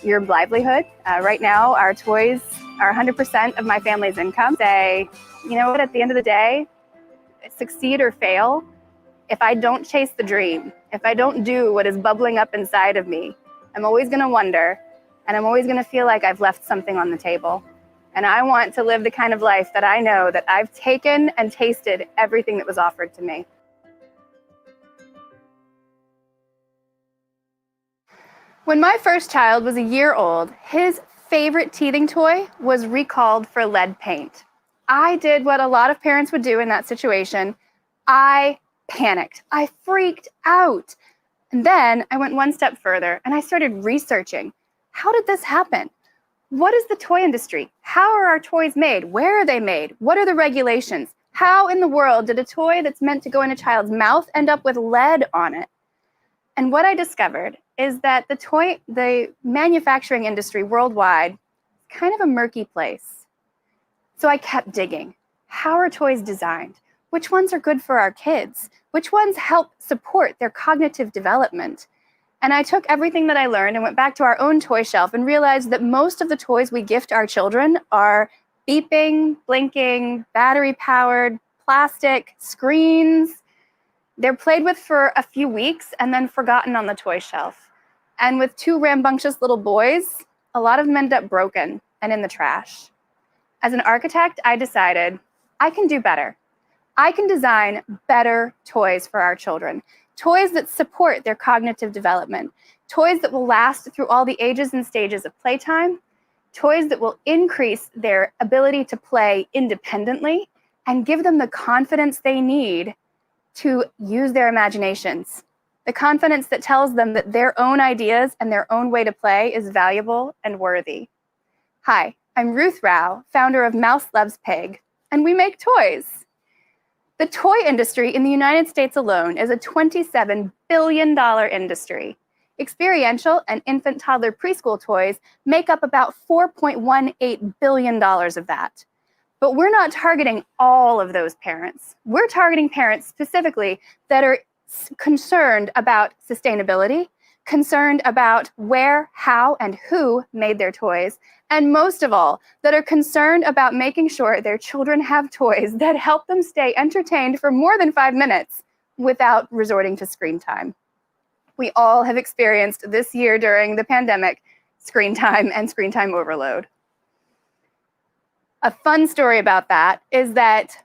your livelihood. Right now, our toys are 100% of my family's income. Say, you know what, at the end of the day, succeed or fail, if I don't chase the dream, if I don't do what is bubbling up inside of me, I'm always going to wonder, and I'm always going to feel like I've left something on the table. And I want to live the kind of life that I know that I've taken and tasted everything that was offered to me. When my first child was a year old, his favorite teething toy was recalled for lead paint. I did what a lot of parents would do in that situation. I panicked. I freaked out. And then I went one step further and I started researching. How did this happen? What is the toy industry? How are our toys made? Where are they made? What are the regulations? How in the world did a toy that's meant to go in a child's mouth end up with lead on it? And what I discovered is that the manufacturing industry worldwide is kind of a murky place. So I kept digging. How are toys designed? Which ones are good for our kids? Which ones help support their cognitive development? And I took everything that I learned and went back to our own toy shelf and realized that most of the toys we gift our children are beeping, blinking, battery-powered, plastic, screens. They're played with for a few weeks and then forgotten on the toy shelf. And with two rambunctious little boys, a lot of them end up broken and in the trash. As an architect, I decided I can do better. I can design better toys for our children, toys that support their cognitive development, toys that will last through all the ages and stages of playtime, toys that will increase their ability to play independently and give them the confidence they need to use their imaginations, the confidence that tells them that their own ideas and their own way to play is valuable and worthy. Hi, I'm Ruth Rao, founder of Mouse Loves Pig, and we make toys. The toy industry in the United States alone is a $27 billion industry. Experiential and infant, toddler, preschool toys make up about $4.18 billion of that. But we're not targeting all of those parents. We're targeting parents specifically that are concerned about sustainability, concerned about where, how, and who made their toys, and most of all, that are concerned about making sure their children have toys that help them stay entertained for more than 5 minutes without resorting to screen time. We all have experienced this year during the pandemic screen time and screen time overload. A fun story about that is that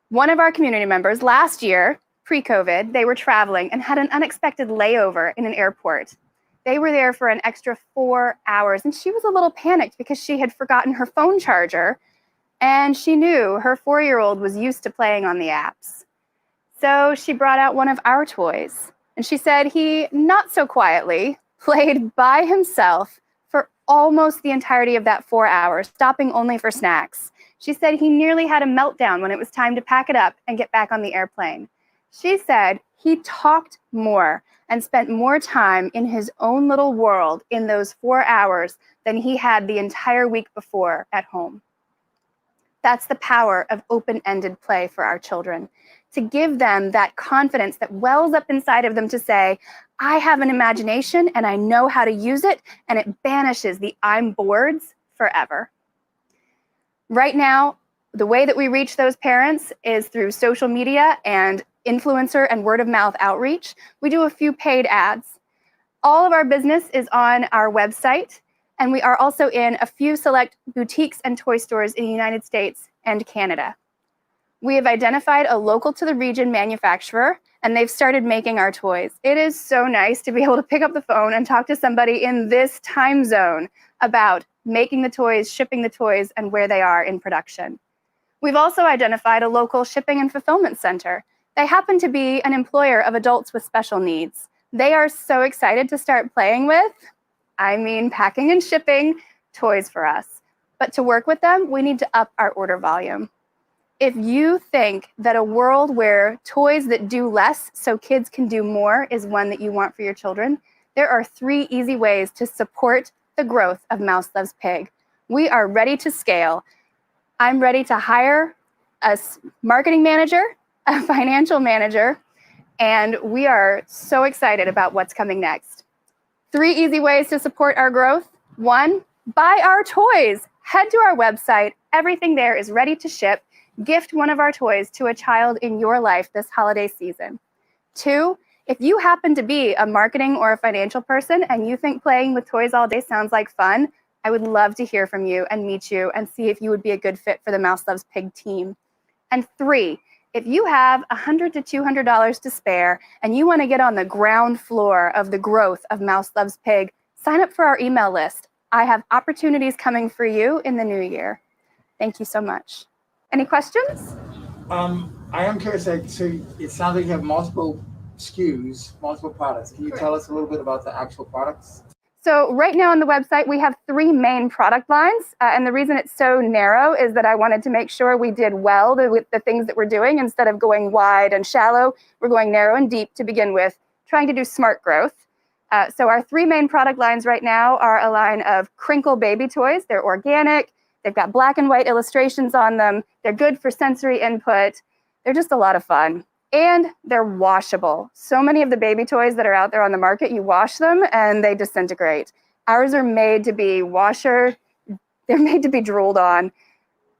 one of our community members last year, pre-COVID, they were traveling and had an unexpected layover in an airport. They were there for an extra 4 hours, and she was a little panicked because she had forgotten her phone charger, and she knew her 4-year-old was used to playing on the apps. So she brought out one of our toys, and she said he, not so quietly, played by himself for almost the entirety of that 4 hours, stopping only for snacks. She said he nearly had a meltdown when it was time to pack it up and get back on the airplane. She said he talked more and spent more time in his own little world in those 4 hours than he had the entire week before at home. That's the power of open-ended play for our children, to give them that confidence that wells up inside of them to say, I have an imagination and I know how to use it, and it banishes the I'm boards forever. Right now, the way that we reach those parents is through social media and influencer and word of mouth outreach. We do a few paid ads. All of our business is on our website, and we are also in a few select boutiques and toy stores in the United States and Canada. We have identified a local to the region manufacturer, and they've started making our toys. It is so nice to be able to pick up the phone and talk to somebody in this time zone about making the toys, shipping the toys, and where they are in production. We've also identified a local shipping and fulfillment center. They happen to be an employer of adults with special needs. They are so excited to start playing with, packing and shipping toys for us. But to work with them, we need to up our order volume. If you think that a world where toys that do less so kids can do more is one that you want for your children, there are 3 easy ways to support the growth of Mouse Loves Pig. We are ready to scale. I'm ready to hire a marketing manager, a financial manager, and we are so excited about what's coming next. 3 easy ways to support our growth. 1, buy our toys. Head to our website. Everything there is ready to ship. Gift one of our toys to a child in your life this holiday season. 2, if you happen to be a marketing or a financial person and you think playing with toys all day sounds like fun, I would love to hear from you and meet you and see if you would be a good fit for the Mouse Loves Pig team. And 3, if you have $100 to $200 to spare and you want to get on the ground floor of the growth of Mouse Loves Pig, sign up for our email list. I have opportunities coming for you in the new year. Thank you so much. Any questions? I am curious, so it sounds like you have multiple SKUs, multiple products. Can you tell us a little bit about the actual products? So right now on the website, we have 3 main product lines. And the reason it's so narrow is that I wanted to make sure we did well with the things that we're doing. Instead of going wide and shallow, we're going narrow and deep to begin with, trying to do smart growth. So our 3 main product lines right now are a line of Crinkle baby toys. They're organic. They've got black and white illustrations on them. They're good for sensory input. They're just a lot of fun. And they're washable. So many of the baby toys that are out there on the market, you wash them and they disintegrate. Ours are made to be they're made to be drooled on.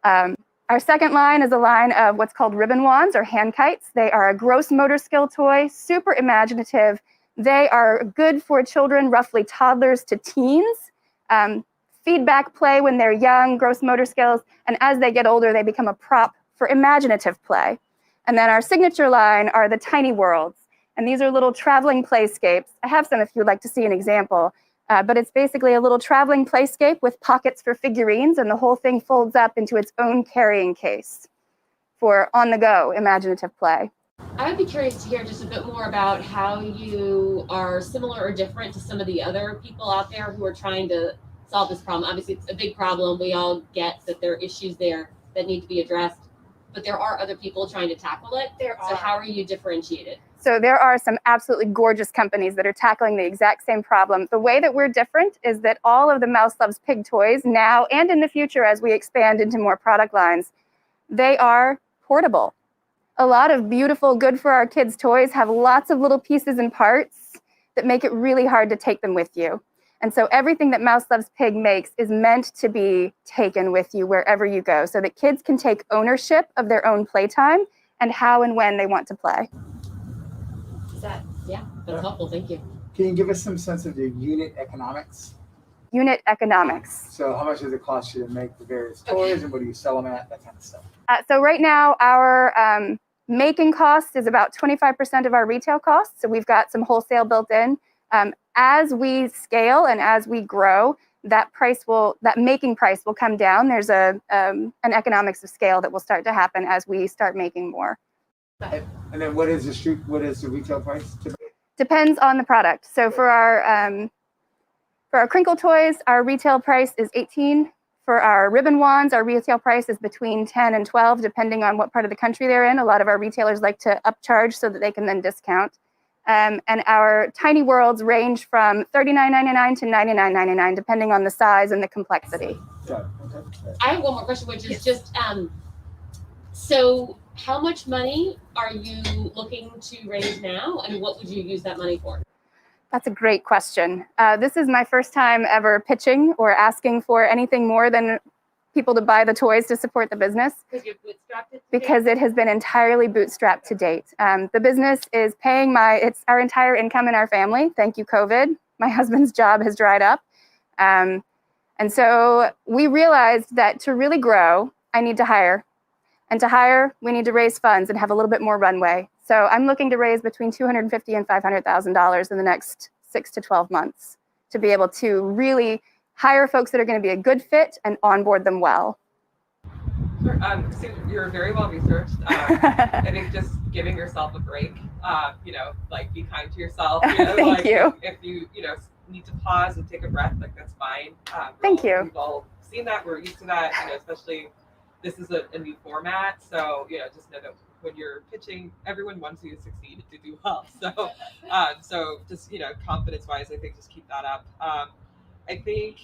Our second line is a line of what's called ribbon wands or hand kites. They are a gross motor skill toy, super imaginative. They are good for children, roughly toddlers to teens. Feedback play when they're young, gross motor skills, and as they get older, they become a prop for imaginative play. And then our signature line are the tiny worlds. And these are little traveling playscapes. I have some if you'd like to see an example, but it's basically a little traveling playscape with pockets for figurines, and the whole thing folds up into its own carrying case for on-the-go imaginative play. I would be curious to hear just a bit more about how you are similar or different to some of the other people out there who are trying to solve this problem. Obviously, it's a big problem. We all get that there are issues there that need to be addressed, but there are other people trying to tackle it. So how are you differentiated? So there are some absolutely gorgeous companies that are tackling the exact same problem. The way that we're different is that all of the Mouse Loves Pig toys now and in the future as we expand into more product lines, they are portable. A lot of beautiful, good for our kids toys have lots of little pieces and parts that make it really hard to take them with you. And so everything that Mouse Loves Pig makes is meant to be taken with you wherever you go so that kids can take ownership of their own playtime and how and when they want to play. Yeah, that's helpful. Thank you. Can you give us some sense of the unit economics? Unit economics. So how much does it cost you to make the various toys and what do you sell them at, that kind of stuff? So right now our making cost is about 25% of our retail costs. So we've got some wholesale built in. As we scale and as we grow, that making price will come down. There's an economics of scale that will start to happen as we start making more. And then what is the retail price? Depends on the product. So for our Crinkle toys, our retail price is $18. For our ribbon wands, our retail price is between $10 and $12, depending on what part of the country they're in. A lot of our retailers like to upcharge so that they can then discount. And our tiny worlds range from $39.99 to $99.99, depending on the size and the complexity. I have one more question, which is just, so how much money are you looking to raise now, and what would you use that money for? That's a great question. This is my first time ever pitching or asking for anything more than people to buy the toys to support the business. Because you've bootstrapped it? Because it has been entirely bootstrapped to date. The business is paying it's our entire income in our family. Thank you, COVID. My husband's job has dried up. And so we realized that to really grow, I need to hire. And to hire, we need to raise funds and have a little bit more runway. So I'm looking to raise between $250,000 and $500,000 in the next 6 to 12 months to be able to really hire folks that are going to be a good fit and onboard them well. Sure. So you're very well researched. I think just giving yourself a break, like be kind to yourself. Thank you. If you, need to pause and take a breath, like that's fine. Thank you. We've all seen that. We're used to that, especially this is a new format. So, just know that when you're pitching, everyone wants you to succeed, to do well. So, just, confidence wise, I think just keep that up. I think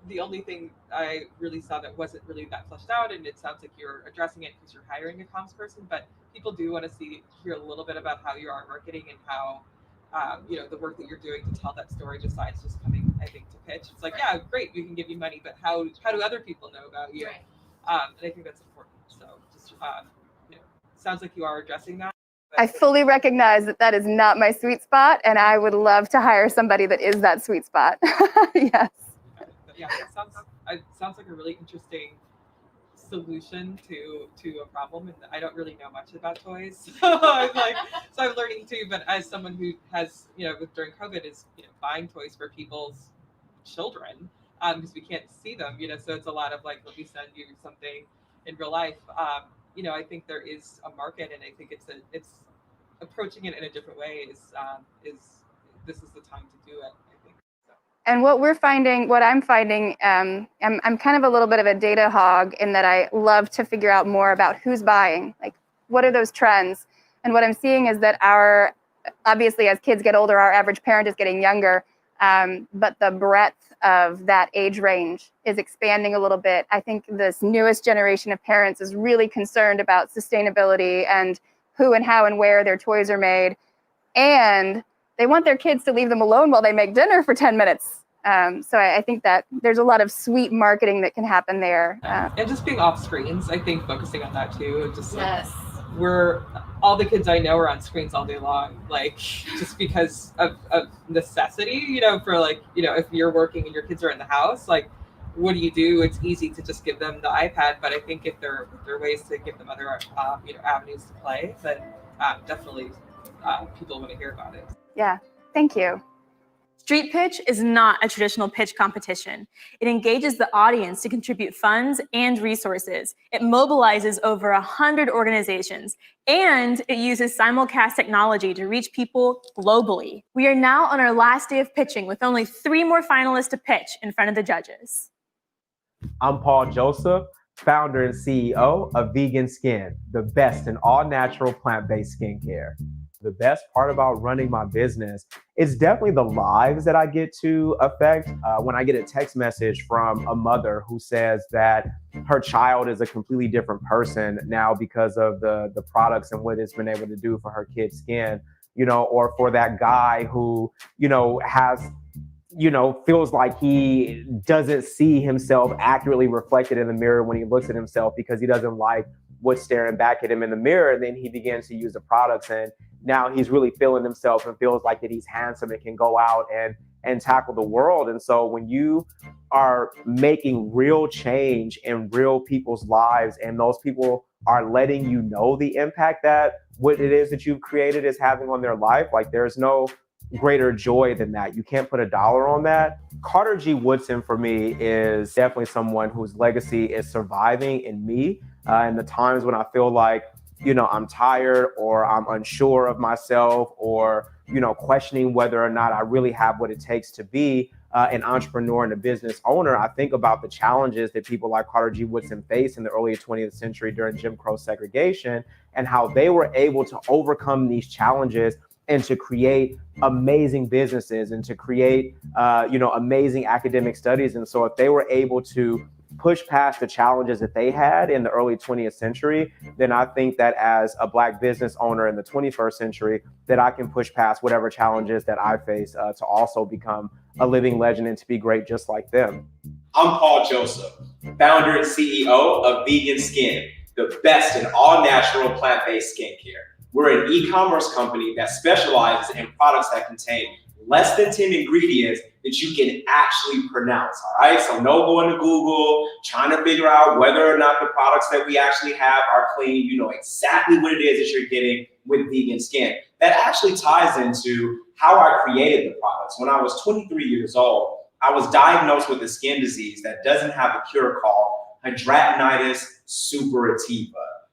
the only thing I really saw that wasn't really that fleshed out, and it sounds like you're addressing it because you're hiring a comms person, but people do want to hear a little bit about how you are marketing and how, the work that you're doing to tell that story besides just coming, I think, to pitch. It's like, yeah, great, we can give you money, but how do other people know about you? And I think that's important. So just, sounds like you are addressing that, I fully recognize that that is not my sweet spot, and I would love to hire somebody that is that sweet spot. Yes. Yeah, it sounds like a really interesting solution to a problem, and I don't really know much about toys. So I'm learning too. But as someone who has, during COVID, is buying toys for people's children, because we can't see them, so it's a lot of like, let me send you something in real life. I think there is a market, and I think it's approaching it in a different way is this is the time to do it, I think. So. And what I'm finding, I'm kind of a little bit of a data hog in that I love to figure out more about who's buying, like what are those trends. And what I'm seeing is that obviously as kids get older, our average parent is getting younger, but the breadth of that age range is expanding a little bit. I think this newest generation of parents is really concerned about sustainability and who and how and where their toys are made. And they want their kids to leave them alone while they make dinner for 10 minutes. So I think that there's a lot of sweet marketing that can happen there. And just being off screens, I think focusing on that too. Yes. All the kids I know are on screens all day long, like just because of necessity, for if you're working and your kids are in the house, like what do you do? It's easy to just give them the iPad, but I think if there are ways to give them other avenues to play, then definitely people want to hear about it. Yeah, thank you. Street Pitch is not a traditional pitch competition. It engages the audience to contribute funds and resources. It mobilizes over 100 organizations, and it uses simulcast technology to reach people globally. We are now on our last day of pitching with only 3 more finalists to pitch in front of the judges. I'm Paul Joseph, founder and CEO of Vegan Skin, the best in all natural plant-based skincare. The best part about running my business is definitely the lives that I get to affect. When I get a text message from a mother who says that her child is a completely different person now because of the products and what it's been able to do for her kid's skin, or for that guy who, feels like he doesn't see himself accurately reflected in the mirror when he looks at himself because he doesn't like what's staring back at him in the mirror. And then he begins to use the products, and now he's really feeling himself and feels like that he's handsome and can go out and tackle the world. And so when you are making real change in real people's lives, and those people are letting you know the impact that what it is that you've created is having on their life, like there's no greater joy than that. You can't put a dollar on that. Carter G. Woodson for me is definitely someone whose legacy is surviving in me in the times when I feel like, I'm tired or I'm unsure of myself or, questioning whether or not I really have what it takes to be an entrepreneur and a business owner. I think about the challenges that people like Carter G. Woodson faced in the early 20th century during Jim Crow segregation and how they were able to overcome these challenges and to create amazing businesses and to create, amazing academic studies. And so if they were able to push past the challenges that they had in the early 20th century, then I think that as a Black business owner in the 21st century, that I can push past whatever challenges that I face to also become a living legend and to be great just like them. I'm Paul Joseph, founder and CEO of Vegan Skin, the best in all natural plant-based skincare. We're an e-commerce company that specializes in products that contain less than 10 ingredients that you can actually pronounce, all right? So no going to Google, trying to figure out whether or not the products that we actually have are clean. You know exactly what it is that you're getting with Vegan Skin. That actually ties into how I created the products. When I was 23 years old, I was diagnosed with a skin disease that doesn't have a cure called hidradenitis suppurativa.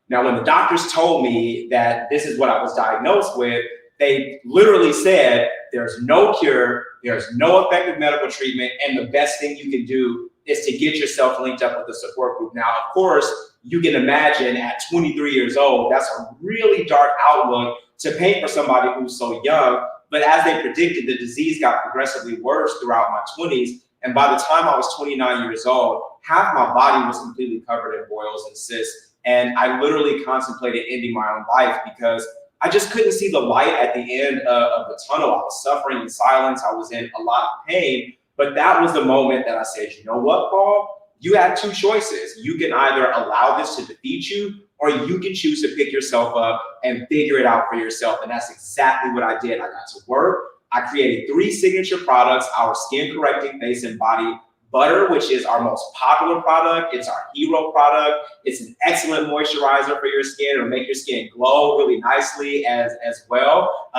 Now, when the doctors told me that this is what I was diagnosed with, they literally said, there's no cure, there's no effective medical treatment, and the best thing you can do is to get yourself linked up with a support group. Now, of course, you can imagine at 23 years old, that's a really dark outlook to paint for somebody who's so young. But as they predicted, the disease got progressively worse throughout my 20s. And by the time I was 29 years old, half my body was completely covered in boils and cysts. And I literally contemplated ending my own life because I just couldn't see the light at the end of the tunnel. I was suffering in silence. I was in a lot of pain. But that was the moment that I said, you know what, Paul? you have two choices. You can either allow this to defeat you, or you can choose to pick yourself up and figure it out for yourself. And that's exactly what I did. I got to work. I created 3 signature products: our skin correcting face and body butter, which is our most popular product. It's our hero product. It's an excellent moisturizer for your skin. It'll make your skin glow really nicely as well.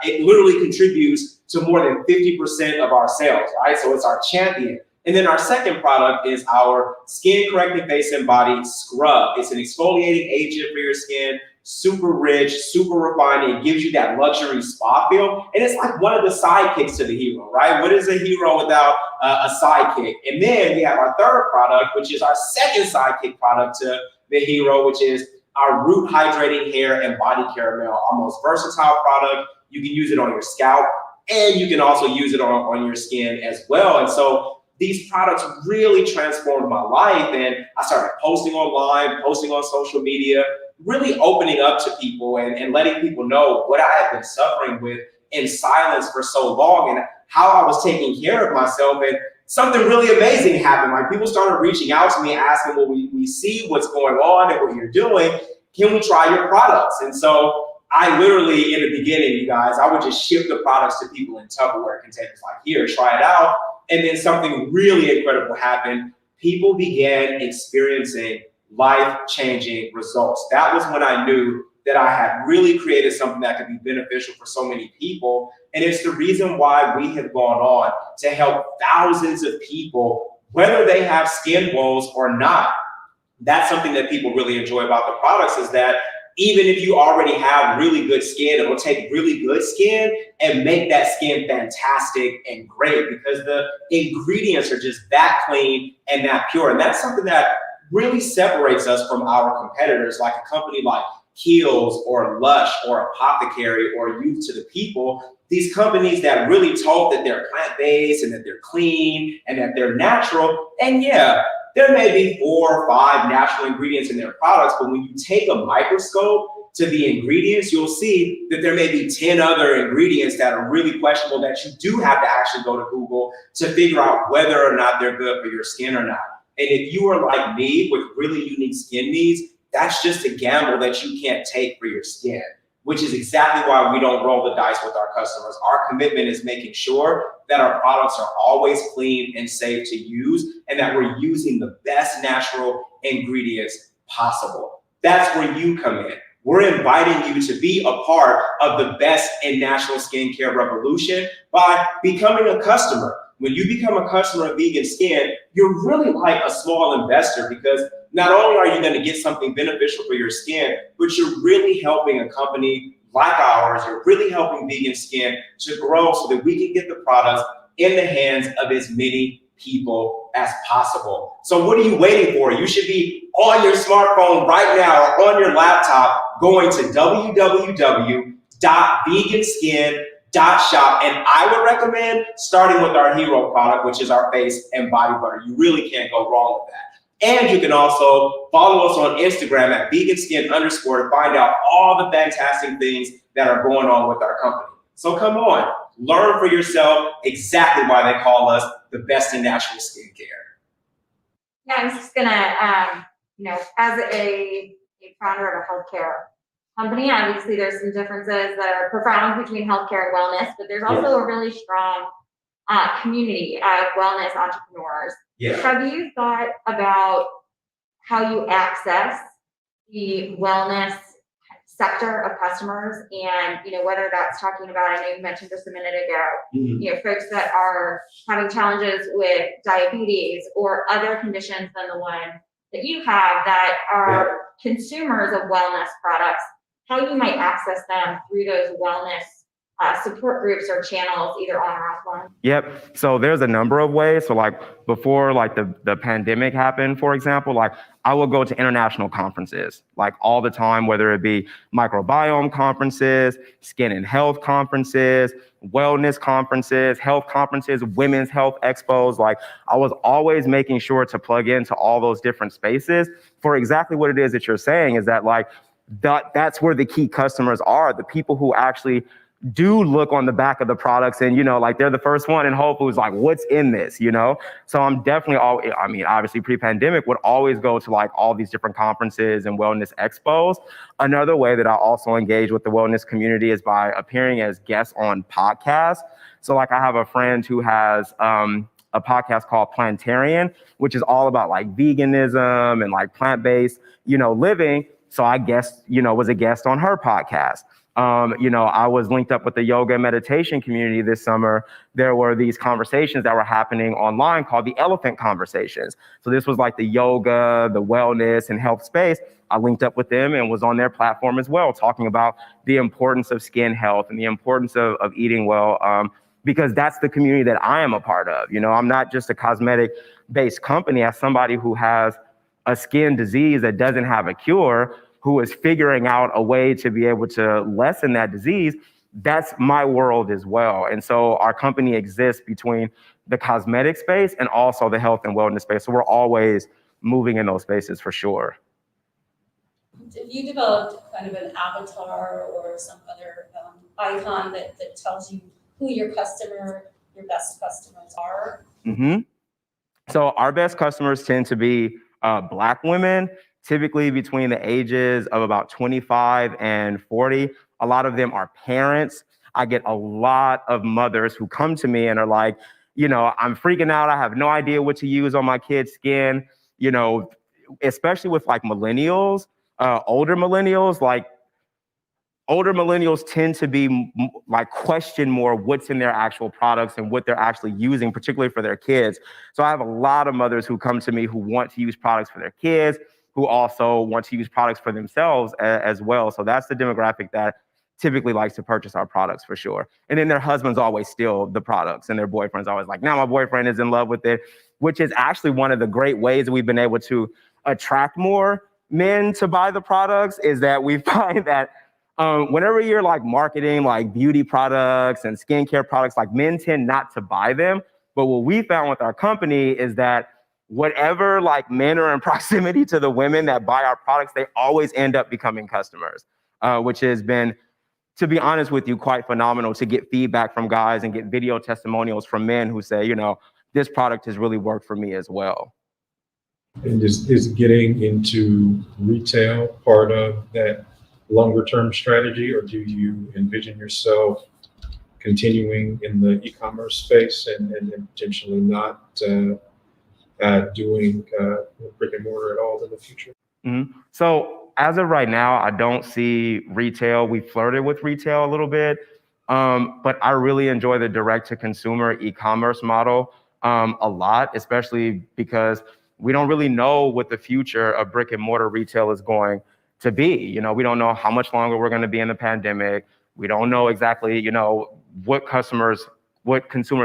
It literally contributes to more than 50% of our sales, right? So it's our champion. And then our second product is our skin correcting face and body scrub. It's an exfoliating agent for your skin, super rich, super refined. It gives you that luxury spa feel. And it's like one of the sidekicks to the hero, right? What is a hero without a sidekick? And then we have our third product, which is our second sidekick product to the hero, which is our root hydrating hair and body caramel, our most versatile product. You can use it on your scalp, and you can also use it on your skin as well. And so these products really transformed my life, and I started posting online, posting on social media, really opening up to people and letting people know what I had been suffering with in silence for so long and how I was taking care of myself. And something really amazing happened. Like, people started reaching out to me asking, well, we see what's going on and what you're doing. Can we try your products? And so I literally, in the beginning, you guys, I would just ship the products to people in Tupperware containers, like, here, try it out. And then something really incredible happened. People began experiencing life-changing results. That was when I knew that I had really created something that could be beneficial for so many people. And it's the reason why we have gone on to help thousands of people, whether they have skin woes or not. That's something that people really enjoy about the products, is that even if you already have really good skin, it will take really good skin and make that skin fantastic and great, because the ingredients are just that clean and that pure. And that's something that really separates us from our competitors, like a company like Kiehl's or Lush or Apothecary or Youth to the People. These companies that really talk that they're plant-based and that they're clean and that they're natural. And yeah, there may be 4 or 5 natural ingredients in their products, but when you take a microscope to the ingredients, you'll see that there may be 10 other ingredients that are really questionable, that you do have to actually go to Google to figure out whether or not they're good for your skin or not. And if you are like me with really unique skin needs, that's just a gamble that you can't take for your skin, which is exactly why we don't roll the dice with our customers. Our commitment is making sure that our products are always clean and safe to use, and that we're using the best natural ingredients possible. That's where you come in. We're inviting you to be a part of the best in natural skincare revolution by becoming a customer. When you become a customer of Vegan Skin, you're really like a small investor, because not only are you going to get something beneficial for your skin, but you're really helping a company like ours. You're really helping Vegan Skin to grow so that we can get the products in the hands of as many people as possible. So what are you waiting for? You should be on your smartphone right now or on your laptop going to www.veganskin.shop, and I would recommend starting with our hero product, which is our face and body butter. You really can't go wrong with that. And you can also follow us on Instagram at veganskin_ to find out all the fantastic things that are going on with our company. So come on, learn for yourself exactly why they call us the best in natural skincare. Yeah, I was just gonna, as a founder of a healthcare company, obviously there's some differences that are profound between healthcare and wellness, but there's also a really strong community of wellness entrepreneurs. Yeah. Have you thought about how you access the wellness sector of customers, and whether that's talking about, I know you mentioned just a minute ago, folks that are having challenges with diabetes or other conditions than the one that you have that are consumers of wellness products, how you might access them through those wellness support groups or channels, either on or offline? Yep. So there's a number of ways. So like before, like the pandemic happened, for example, like I would go to international conferences like all the time, whether it be microbiome conferences, skin and health conferences, wellness conferences, health conferences, women's health expos. Like I was always making sure to plug into all those different spaces for exactly what it is that you're saying, is that like that's where the key customers are, the people who actually do look on the back of the products and, you know, like they're the first one in Whole Foods, like what's in this, you know? So I'm definitely obviously pre-pandemic would always go to like all these different conferences and wellness expos. Another way that I also engage with the wellness community is by appearing as guests on podcasts. So like I have a friend who has a podcast called Plantarian, which is all about like veganism and like plant-based, you know, living. So I was a guest on her podcast. You know, I was linked up with the yoga and meditation community this summer. There were these conversations that were happening online called the Elephant Conversations. So this was like the yoga, the wellness and health space. I linked up with them and was on their platform as well, talking about the importance of skin health and the importance of eating well, because that's the community that I am a part of. You know, I'm not just a cosmetic-based company. As somebody who has a skin disease that doesn't have a cure, who is figuring out a way to be able to lessen that disease, that's my world as well. And so our company exists between the cosmetic space and also the health and wellness space. So we're always moving in those spaces for sure. Have you developed kind of an avatar or some other icon that tells you who your best customers are? Mm-hmm. So our best customers tend to be Black women, typically between the ages of about 25 and 40. A lot of them are parents. I get a lot of mothers who come to me and are like, you know, I'm freaking out. I have no idea what to use on my kid's skin. You know, especially with like millennials, older millennials tend to be like question more what's in their actual products and what they're actually using, particularly for their kids. So I have a lot of mothers who come to me who want to use products for their kids, who also want to use products for themselves as well. So that's the demographic that typically likes to purchase our products for sure. And then their husbands always steal the products and their boyfriends always like, now my boyfriend is in love with it, which is actually one of the great ways we've been able to attract more men to buy the products, is that we find that whenever you're like marketing like beauty products and skincare products, like men tend not to buy them. But what we found with our company is that whatever like men are in proximity to the women that buy our products, they always end up becoming customers, which has been, to be honest with you, quite phenomenal to get feedback from guys and get video testimonials from men who say, you know, this product has really worked for me as well. And is getting into retail part of that longer term strategy, or do you envision yourself continuing in the e-commerce space and potentially not doing brick and mortar at all in the future? Mm-hmm. So as of right now, I don't see retail. We flirted with retail a little bit, but I really enjoy the direct to consumer e-commerce model a lot, especially because we don't really know what the future of brick and mortar retail is going to be. You know, we don't know how much longer we're going to be in the pandemic. We don't know exactly, you know, what consumer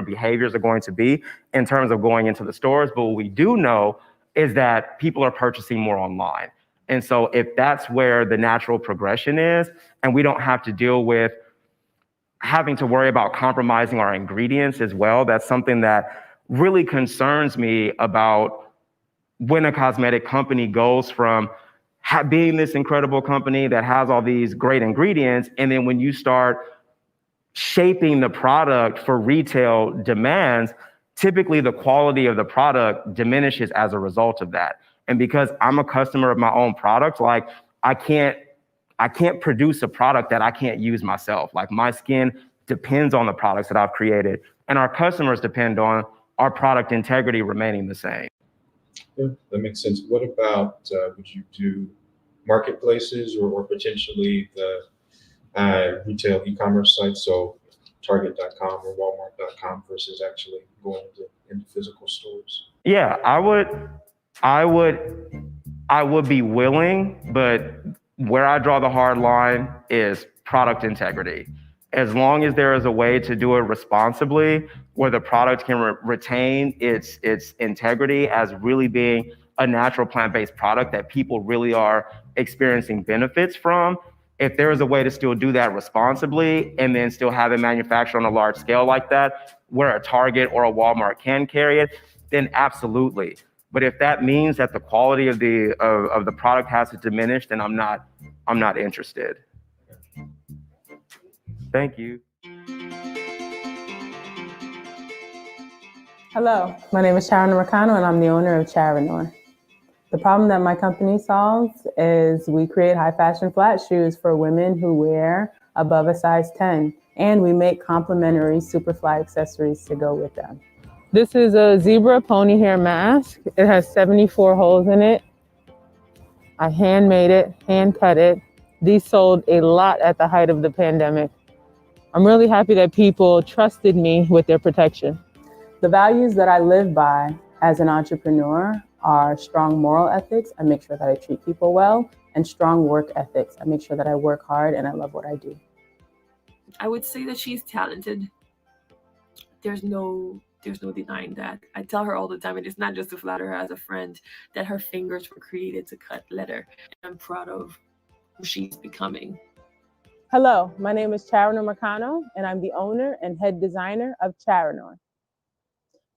behaviors are going to be in terms of going into the stores. But what we do know is that people are purchasing more online. And so if that's where the natural progression is, and we don't have to deal with having to worry about compromising our ingredients as well, that's something that really concerns me about when a cosmetic company goes from being this incredible company that has all these great ingredients, and then when you start shaping the product for retail demands, typically the quality of the product diminishes as a result of that. And because I'm a customer of my own product, like I can't produce a product that I can't use myself. Like my skin depends on the products that I've created, and our customers depend on our product integrity remaining the same. Yeah, that makes sense. What about, would you do marketplaces or potentially the retail e-commerce sites, so Target.com or Walmart.com versus actually going into physical stores? Yeah, I would be willing, but where I draw the hard line is product integrity. As long as there is a way to do it responsibly, where the product can retain its integrity as really being a natural plant-based product that people really are experiencing benefits from, if there is a way to still do that responsibly and then still have it manufactured on a large scale like that, where a Target or a Walmart can carry it, then absolutely. But if that means that the quality of the product has to diminish, then I'm not interested. Thank you. Hello, my name is Sharon Mercano and I'm the owner of Charinor. The problem that my company solves is we create high fashion flat shoes for women who wear above a size 10, and we make complimentary Superfly accessories to go with them. This is a zebra pony hair mask. It has 74 holes in it. I handmade it, hand cut it. These sold a lot at the height of the pandemic. I'm really happy that people trusted me with their protection. The values that I live by as an entrepreneur are strong moral ethics. I make sure that I treat people well, and strong work ethics. I make sure that I work hard and I love what I do. I would say that she's talented. There's no denying that. I tell her all the time, and it's not just to flatter her as a friend, that her fingers were created to cut leather. And I'm proud of who she's becoming. Hello, my name is Charinor Mercano, and I'm the owner and head designer of Charinor.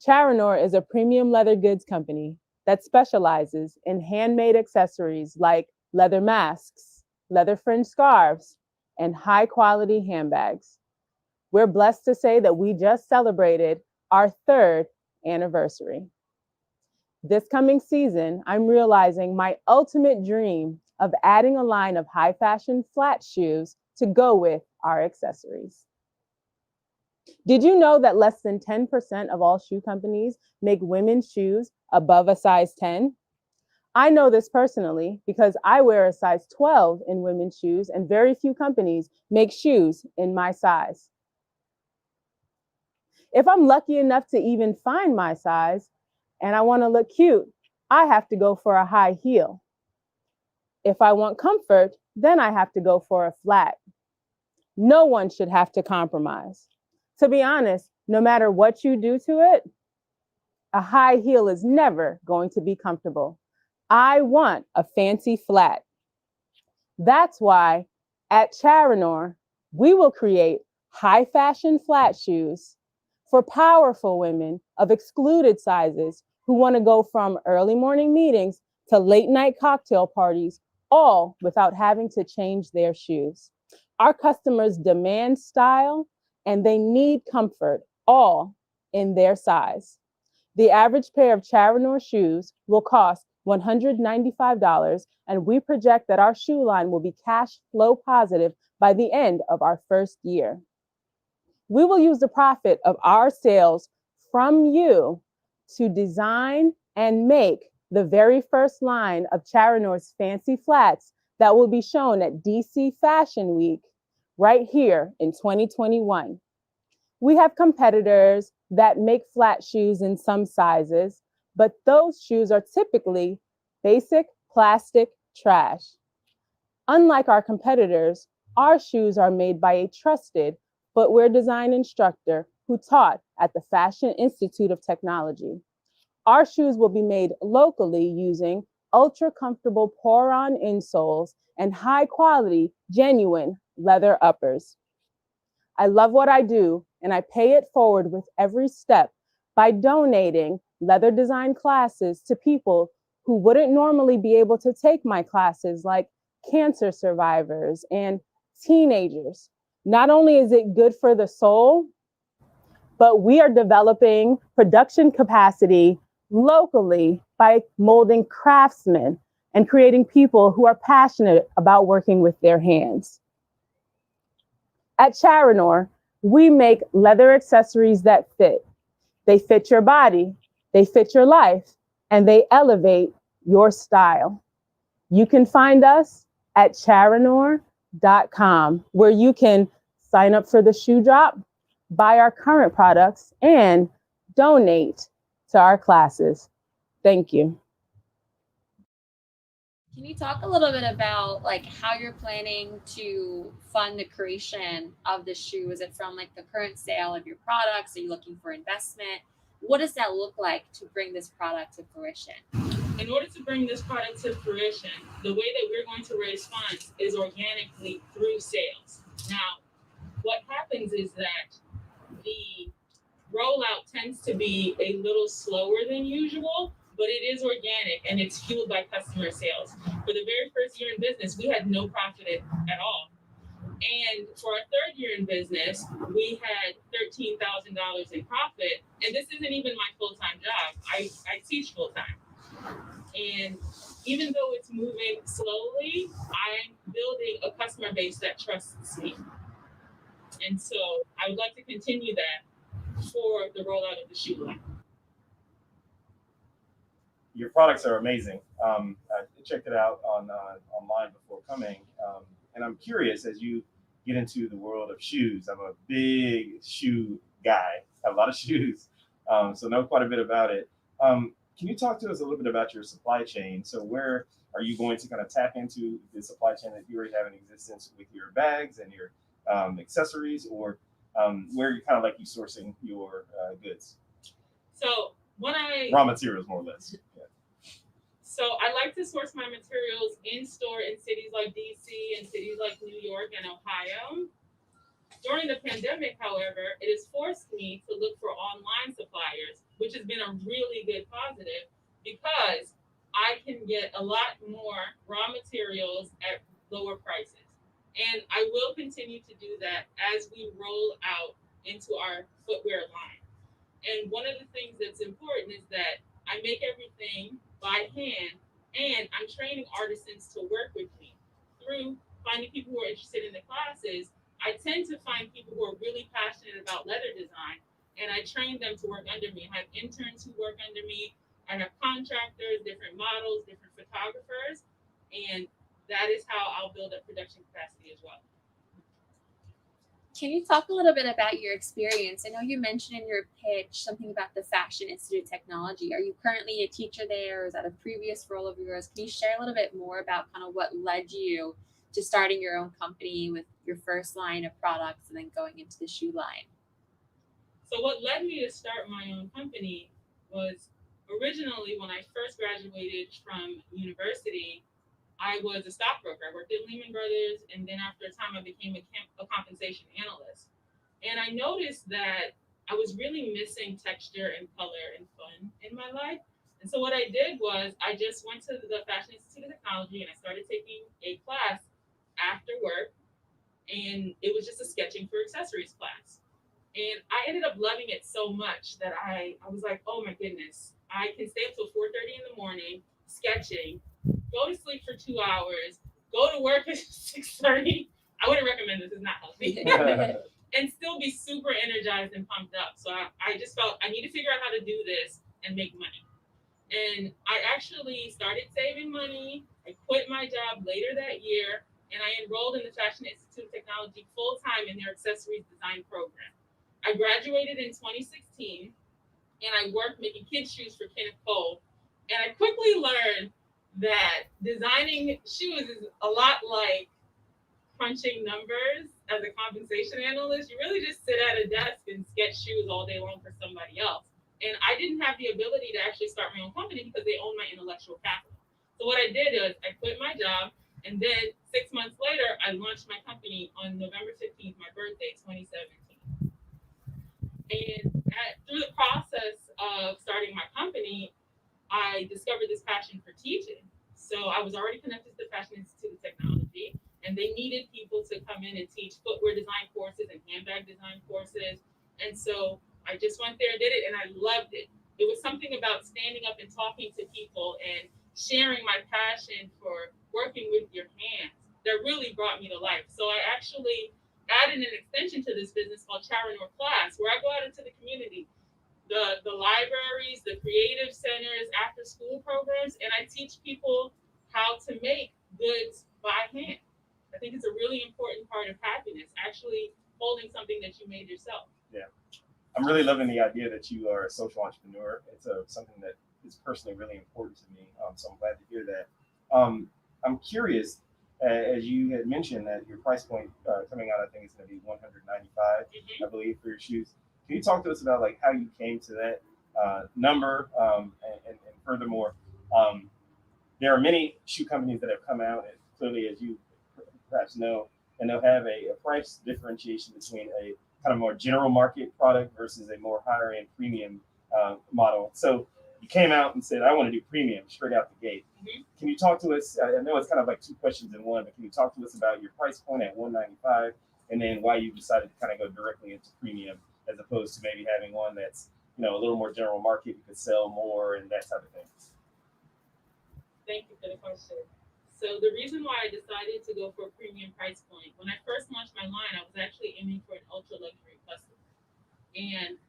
Charinor is a premium leather goods company that specializes in handmade accessories like leather masks, leather fringe scarves, and high quality handbags. We're blessed to say that we just celebrated our 3rd anniversary. This coming season, I'm realizing my ultimate dream of adding a line of high fashion flat shoes to go with our accessories. Did you know that less than 10% of all shoe companies make women's shoes above a size 10? I know this personally because I wear a size 12 in women's shoes, and very few companies make shoes in my size. If I'm lucky enough to even find my size and I want to look cute, I have to go for a high heel. If I want comfort, then I have to go for a flat. No one should have to compromise. To be honest, no matter what you do to it, a high heel is never going to be comfortable. I want a fancy flat. That's why at Charinor, we will create high fashion flat shoes for powerful women of excluded sizes who want to go from early morning meetings to late night cocktail parties, all without having to change their shoes. Our customers demand style and they need comfort, all in their size. The average pair of Charinor shoes will cost $195, and we project that our shoe line will be cash flow positive by the end of our first year. We will use the profit of our sales from you to design and make the very first line of Charinor's fancy flats that will be shown at DC Fashion Week right here in 2021. We have competitors that make flat shoes in some sizes, but those shoes are typically basic plastic trash. Unlike our competitors, our shoes are made by a trusted footwear design instructor who taught at the Fashion Institute of Technology. Our shoes will be made locally using ultra comfortable pour-on insoles and high quality, genuine leather uppers. I love what I do, and I pay it forward with every step by donating leather design classes to people who wouldn't normally be able to take my classes, like cancer survivors and teenagers. Not only is it good for the soul, but we are developing production capacity locally by molding craftsmen and creating people who are passionate about working with their hands. At Charinor, we make leather accessories that fit. They fit your body, they fit your life, and they elevate your style. You can find us at charinor.com, where you can sign up for the shoe drop, buy our current products, and donate to our classes. Thank you. Can you talk a little bit about like how you're planning to fund the creation of the shoe? Is it from like the current sale of your products? Are you looking for investment? What does that look like to bring this product to fruition? In order to bring this product to fruition, the way that we're going to raise funds is organically through sales. Now, what happens is that the rollout tends to be a little slower than usual, but it is organic and it's fueled by customer sales. For the very first year in business, we had no profit at all. And for our third year in business, we had $13,000 in profit. And this isn't even my full-time job. I teach full-time. And even though it's moving slowly, I'm building a customer base that trusts me. And so I would like to continue that for the rollout of the shoe line. Your products are amazing. I checked it out online before coming. And I'm curious, as you get into the world of shoes, I'm a big shoe guy. I have a lot of shoes, so know quite a bit about it. Can you talk to us a little bit about your supply chain? So where are you going to kind of tap into the supply chain that you already have in existence with your bags and your accessories, or where you kind of like you sourcing your goods? So when Raw materials, more or less. Yeah. So I like to source my materials in store in cities like DC and cities like New York and Ohio. During the pandemic, however, it has forced me to look for online suppliers, which has been a really good positive because I can get a lot more raw materials at lower prices. And I will continue to do that as we roll out into our footwear line. And one of the things that's important is that I make everything by hand, and I'm training artisans to work with me. Through finding people who are interested in the classes, I tend to find people who are really passionate about leather design, and I train them to work under me. I have interns who work under me. I have contractors, different models, different photographers, and that is how I'll build up production capacity as well. Can you talk a little bit about your experience? I know you mentioned in your pitch something about the Fashion Institute of Technology. Are you currently a teacher there, or is that a previous role of yours? Can you share a little bit more about kind of what led you to starting your own company with your first line of products and then going into the shoe line? So what led me to start my own company was originally when I first graduated from university, I was a stockbroker. I worked at Lehman Brothers, and then after a time, I became a compensation analyst. And I noticed that I was really missing texture and color and fun in my life. And so what I did was I just went to the Fashion Institute of Technology, and I started taking a class after work, and it was just a sketching for accessories class. And I ended up loving it so much that I was like, oh my goodness, I can stay up till 4:30 in the morning sketching, go to sleep for 2 hours, go to work at 6:30. I wouldn't recommend this, it's not healthy. And still be super energized and pumped up. So I just felt I need to figure out how to do this and make money. And I actually started saving money. I quit my job later that year, and I enrolled in the Fashion Institute of Technology full-time in their accessories design program. I graduated in 2016, and I worked making kids' shoes for Kenneth Cole. And I quickly learned that designing shoes is a lot like crunching numbers as a compensation analyst. You really just sit at a desk and sketch shoes all day long for somebody else. And I didn't have the ability to actually start my own company because they own my intellectual capital. So what I did is I quit my job, and then 6 months later, I launched my company on November 15th, my birthday, 2017. And through the process of starting my company, I discovered this passion for teaching. So I was already connected to the Fashion Institute of Technology, and they needed people to come in and teach footwear design courses and handbag design courses. And so I just went there and did it, and I loved it. It was something about standing up and talking to people and sharing my passion for working with your hands that really brought me to life. So I actually added an extension to this business called Charinor Class, where I go out into the community, the libraries, the creative centers, after school programs, and I teach people how to make goods by hand. I think it's a really important part of happiness, actually holding something that you made yourself. Yeah. I'm really loving the idea that you are a social entrepreneur. It's something that is personally really important to me. So I'm glad to hear that. I'm curious, as you had mentioned that your price point coming out, I think it's going to be $195, I believe, for your shoes. Can you talk to us about like how you came to that number? And furthermore, there are many shoe companies that have come out, and clearly, as you perhaps know, and they'll have a price differentiation between a kind of more general market product versus a more higher end premium model. So you came out and said, I want to do premium straight out the gate. Can you talk to us? I know it's kind of like two questions in one, but can you talk to us about your price point at $195 and then why you decided to kind of go directly into premium as opposed to maybe having one that's, you know, a little more general market, you could sell more and that type of thing? Thank you for the question. So the reason why I decided to go for a premium price point, when I first launched my line, I was actually aiming for an ultra luxury customer. And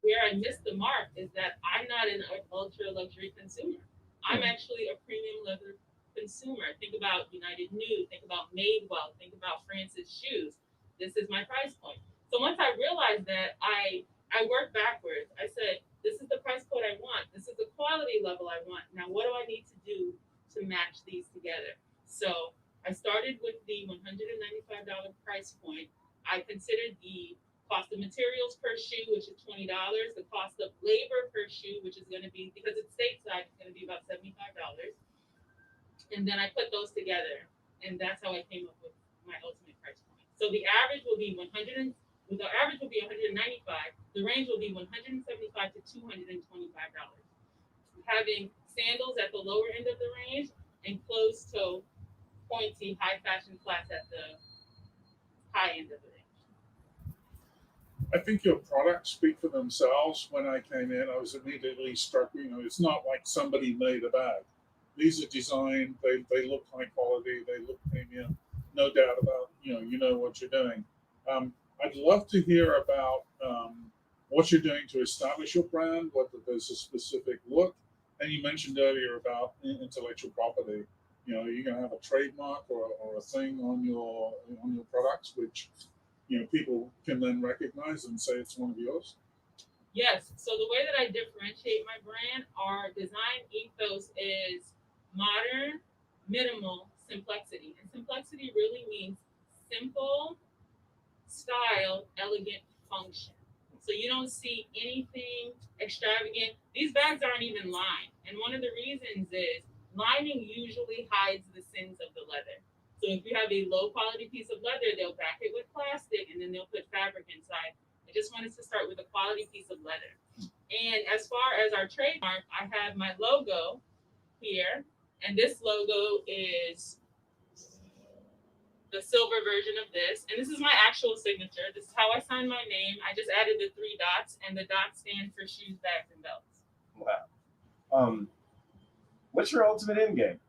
where I missed the mark is that I'm not an ultra luxury consumer. I'm actually a premium leather consumer. Think about United Nude, think about Madewell, think about Francis Shoes. This is my price point. So once I realized that, I worked backwards. I said, this is the price point I want. This is the quality level I want. Now, what do I need to do to match these together? So I started with the $195 price point. I considered the cost of materials per shoe, which is $20, the cost of labor per shoe, which is going to be, because it's stateside, it's going to be about $75. And then I put those together, and that's how I came up with my ultimate price point. So the average will be $195. The range will be $175 to $225. Having sandals at the lower end of the range and closed toe, pointy, high fashion flats at the high end of the range. I think your products speak for themselves. When I came in, I was immediately struck, you know, it's not like somebody made a bag. These are designed, they look high quality, they look premium, no doubt about, you know what you're doing. I'd love to hear about what you're doing to establish your brand, whether there's a specific look. And you mentioned earlier about intellectual property. You know, you're going to have a trademark or a thing on your products, which, you know, people can then recognize and say it's one of yours? Yes. So the way that I differentiate my brand, our design ethos is modern, minimal, simplicity. And simplicity really means simple, style, elegant, function. So you don't see anything extravagant. These bags aren't even lined. And one of the reasons is lining usually hides the sins of the leather. So if you have a low quality piece of leather, they'll back it with plastic and then they'll put fabric inside. I just wanted to start with a quality piece of leather. And as far as our trademark, I have my logo here. And this logo is the silver version of this. And this is my actual signature. This is how I sign my name. I just added the 3 dots, and the dots stand for shoes, bags, and belts. Wow. What's your ultimate end game?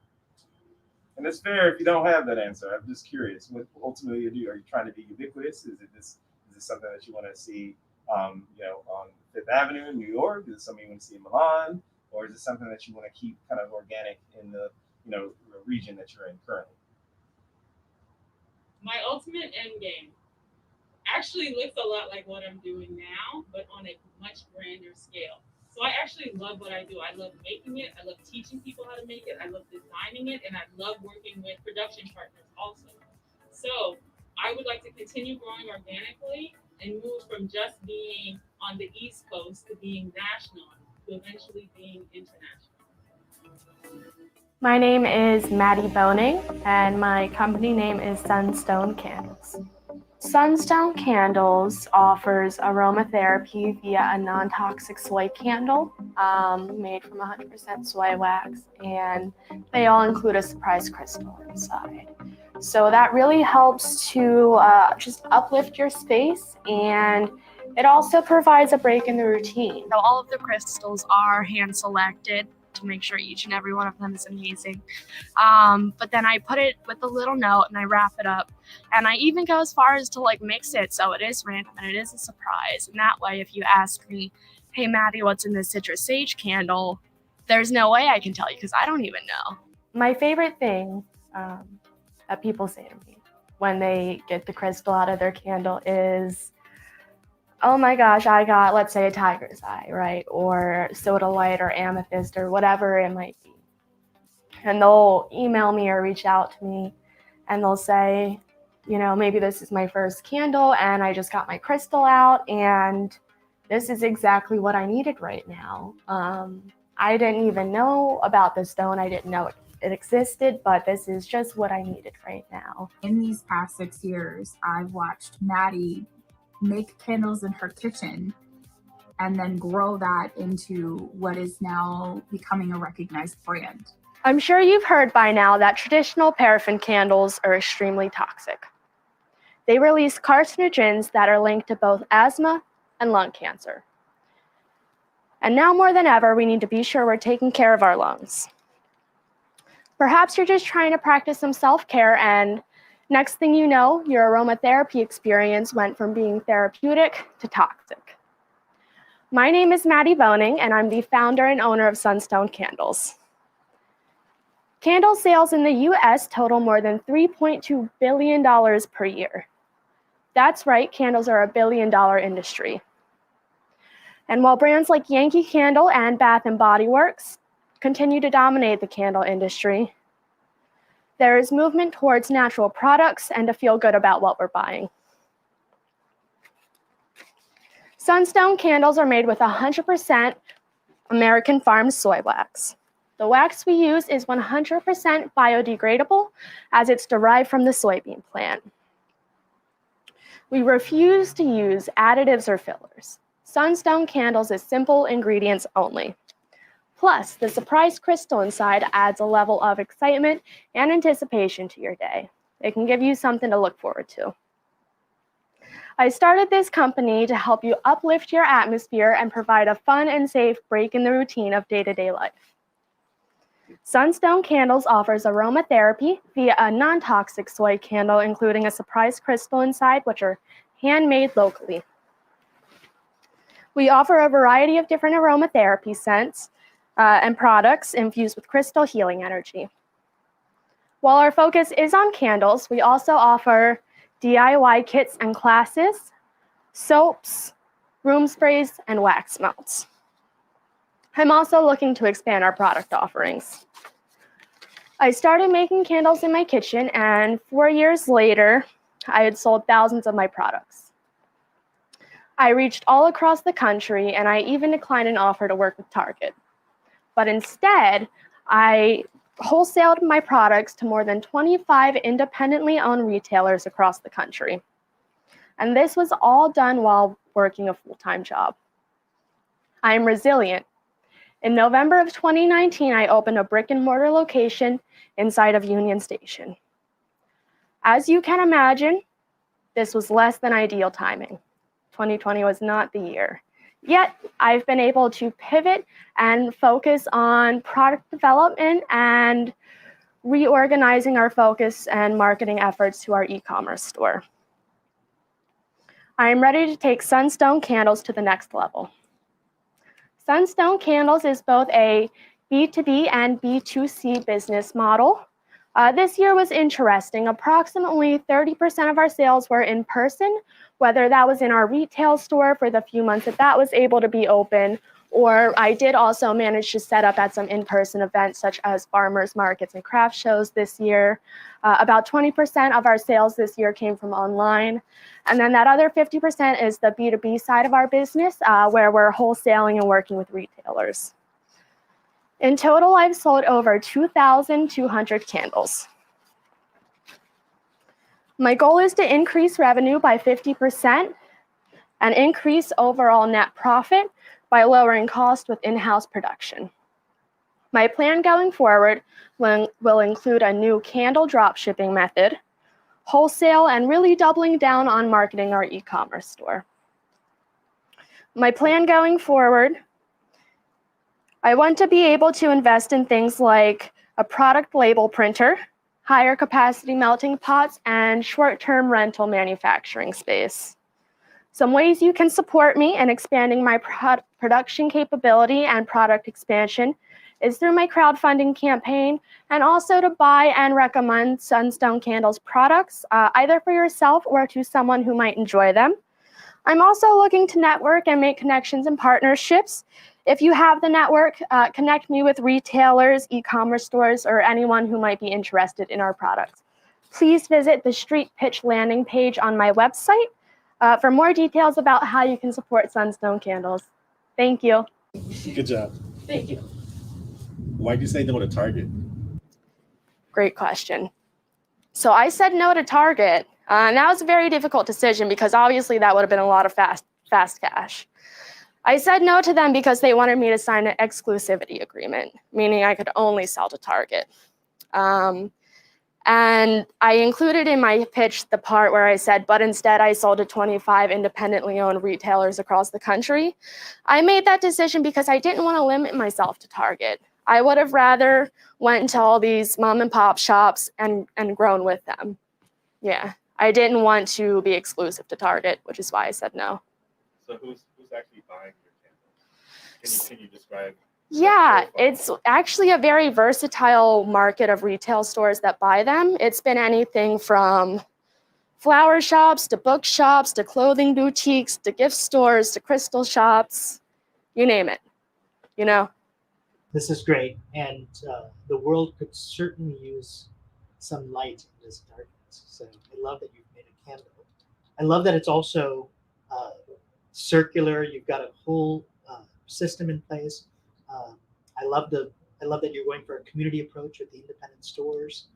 And it's fair if you don't have that answer. I'm just curious. What ultimately you do? Are you trying to be ubiquitous? Is this something that you want to see, on Fifth Avenue in New York? Is it something you want to see in Milan, or is it something that you want to keep kind of organic in the region that you're in currently? My ultimate end game actually looks a lot like what I'm doing now, but on a much grander scale. So I actually love what I do. I love making it. I love teaching people how to make it. I love designing it. And I love working with production partners also. So I would like to continue growing organically and move from just being on the East Coast to being national to eventually being international. My name is Maddie Boning, and my company name is Sunstone Candles. Sunstone Candles offers aromatherapy via a non-toxic soy candle made from 100% soy wax, and they all include a surprise crystal inside. So that really helps to just uplift your space, and it also provides a break in the routine. So all of the crystals are hand selected to make sure each and every one of them is amazing. But then I put it with a little note and I wrap it up. And I even go as far as to mix it so it is random and it is a surprise. And that way, if you ask me, hey, Maddie, what's in this citrus sage candle? There's no way I can tell you because I don't even know. My favorite thing that people say to me when they get the crystal out of their candle is, oh my gosh, I got, let's say, a tiger's eye, right? Or sodalite or amethyst or whatever it might be. And they'll email me or reach out to me and they'll say, maybe this is my first candle and I just got my crystal out and this is exactly what I needed right now. I didn't even know about the stone. I didn't know it existed, but this is just what I needed right now. In these past 6 years, I've watched Maddie make candles in her kitchen and then grow that into what is now becoming a recognized brand? I'm sure you've heard by now that traditional paraffin candles are extremely toxic. They release carcinogens that are linked to both asthma and lung cancer. And now more than ever, we need to be sure we're taking care of our lungs. Perhaps you're just trying to practice some self-care, and next thing you know, your aromatherapy experience went from being therapeutic to toxic. My name is Maddie Boning, and I'm the founder and owner of Sunstone Candles. Candle sales in the US total more than $3.2 billion per year. That's right, candles are a billion-dollar industry. And while brands like Yankee Candle and Bath & Body Works continue to dominate the candle industry, there is movement towards natural products and to feel good about what we're buying. Sunstone candles are made with 100% American farmed soy wax. The wax we use is 100% biodegradable as it's derived from the soybean plant. We refuse to use additives or fillers. Sunstone candles is simple ingredients only. Plus, the surprise crystal inside adds a level of excitement and anticipation to your day. It can give you something to look forward to. I started this company to help you uplift your atmosphere and provide a fun and safe break in the routine of day-to-day life. Sunstone Candles offers aromatherapy via a non-toxic soy candle, including a surprise crystal inside, which are handmade locally. We offer a variety of different aromatherapy scents and products infused with crystal healing energy. While our focus is on candles, we also offer DIY kits and classes, soaps, room sprays, and wax melts. I'm also looking to expand our product offerings. I started making candles in my kitchen, and 4 years later, I had sold thousands of my products. I reached all across the country, and I even declined an offer to work with Target. But instead, I wholesaled my products to more than 25 independently owned retailers across the country. And this was all done while working a full-time job. I am resilient. In November of 2019, I opened a brick-and-mortar location inside of Union Station. As you can imagine, this was less than ideal timing. 2020 was not the year. Yet, I've been able to pivot and focus on product development and reorganizing our focus and marketing efforts to our e-commerce store. I am ready to take Sunstone Candles to the next level. Sunstone Candles is both a B2B and B2C business model. This year was interesting. Approximately 30% of our sales were in person, whether that was in our retail store for the few months that was able to be open, or I did also manage to set up at some in-person events such as farmers markets and craft shows this year. About 20% of our sales this year came from online. And then that other 50% is the B2B side of our business, where we're wholesaling and working with retailers. In total, I've sold over 2,200 candles. My goal is to increase revenue by 50% and increase overall net profit by lowering cost with in-house production. My plan going forward will include a new candle drop shipping method, wholesale, and really doubling down on marketing our e-commerce store. My plan going forward, I want to be able to invest in things like a product label printer, higher capacity melting pots, and short-term rental manufacturing space. Some ways you can support me in expanding my production capability and product expansion is through my crowdfunding campaign, and also to buy and recommend Sunstone Candles products, either for yourself or to someone who might enjoy them. I'm also looking to network and make connections and partnerships. If you have the network, connect me with retailers, e-commerce stores, or anyone who might be interested in our products. Please visit the Street Pitch landing page on my website for more details about how you can support Sunstone Candles. Thank you. Good job. Thank you. Why'd you say no to Target? Great question. So I said no to Target, and that was a very difficult decision because obviously that would have been a lot of fast cash. I said no to them because they wanted me to sign an exclusivity agreement, meaning I could only sell to Target. And I included in my pitch the part where I said, but instead I sold to 25 independently owned retailers across the country. I made that decision because I didn't want to limit myself to Target. I would have rather went into all these mom and pop shops and grown with them. Yeah, I didn't want to be exclusive to Target, which is why I said no. So who's actually buying your candles? Can you describe? Yeah, it's actually a very versatile market of retail stores that buy them. It's been anything from flower shops to bookshops to clothing boutiques to gift stores to crystal shops, you name it, you know? This is great, and the world could certainly use some light in this darkness. So I love that you've made a candle. I love that it's also circular. You've got a whole system in place. I love that you're going for a community approach with the independent stores.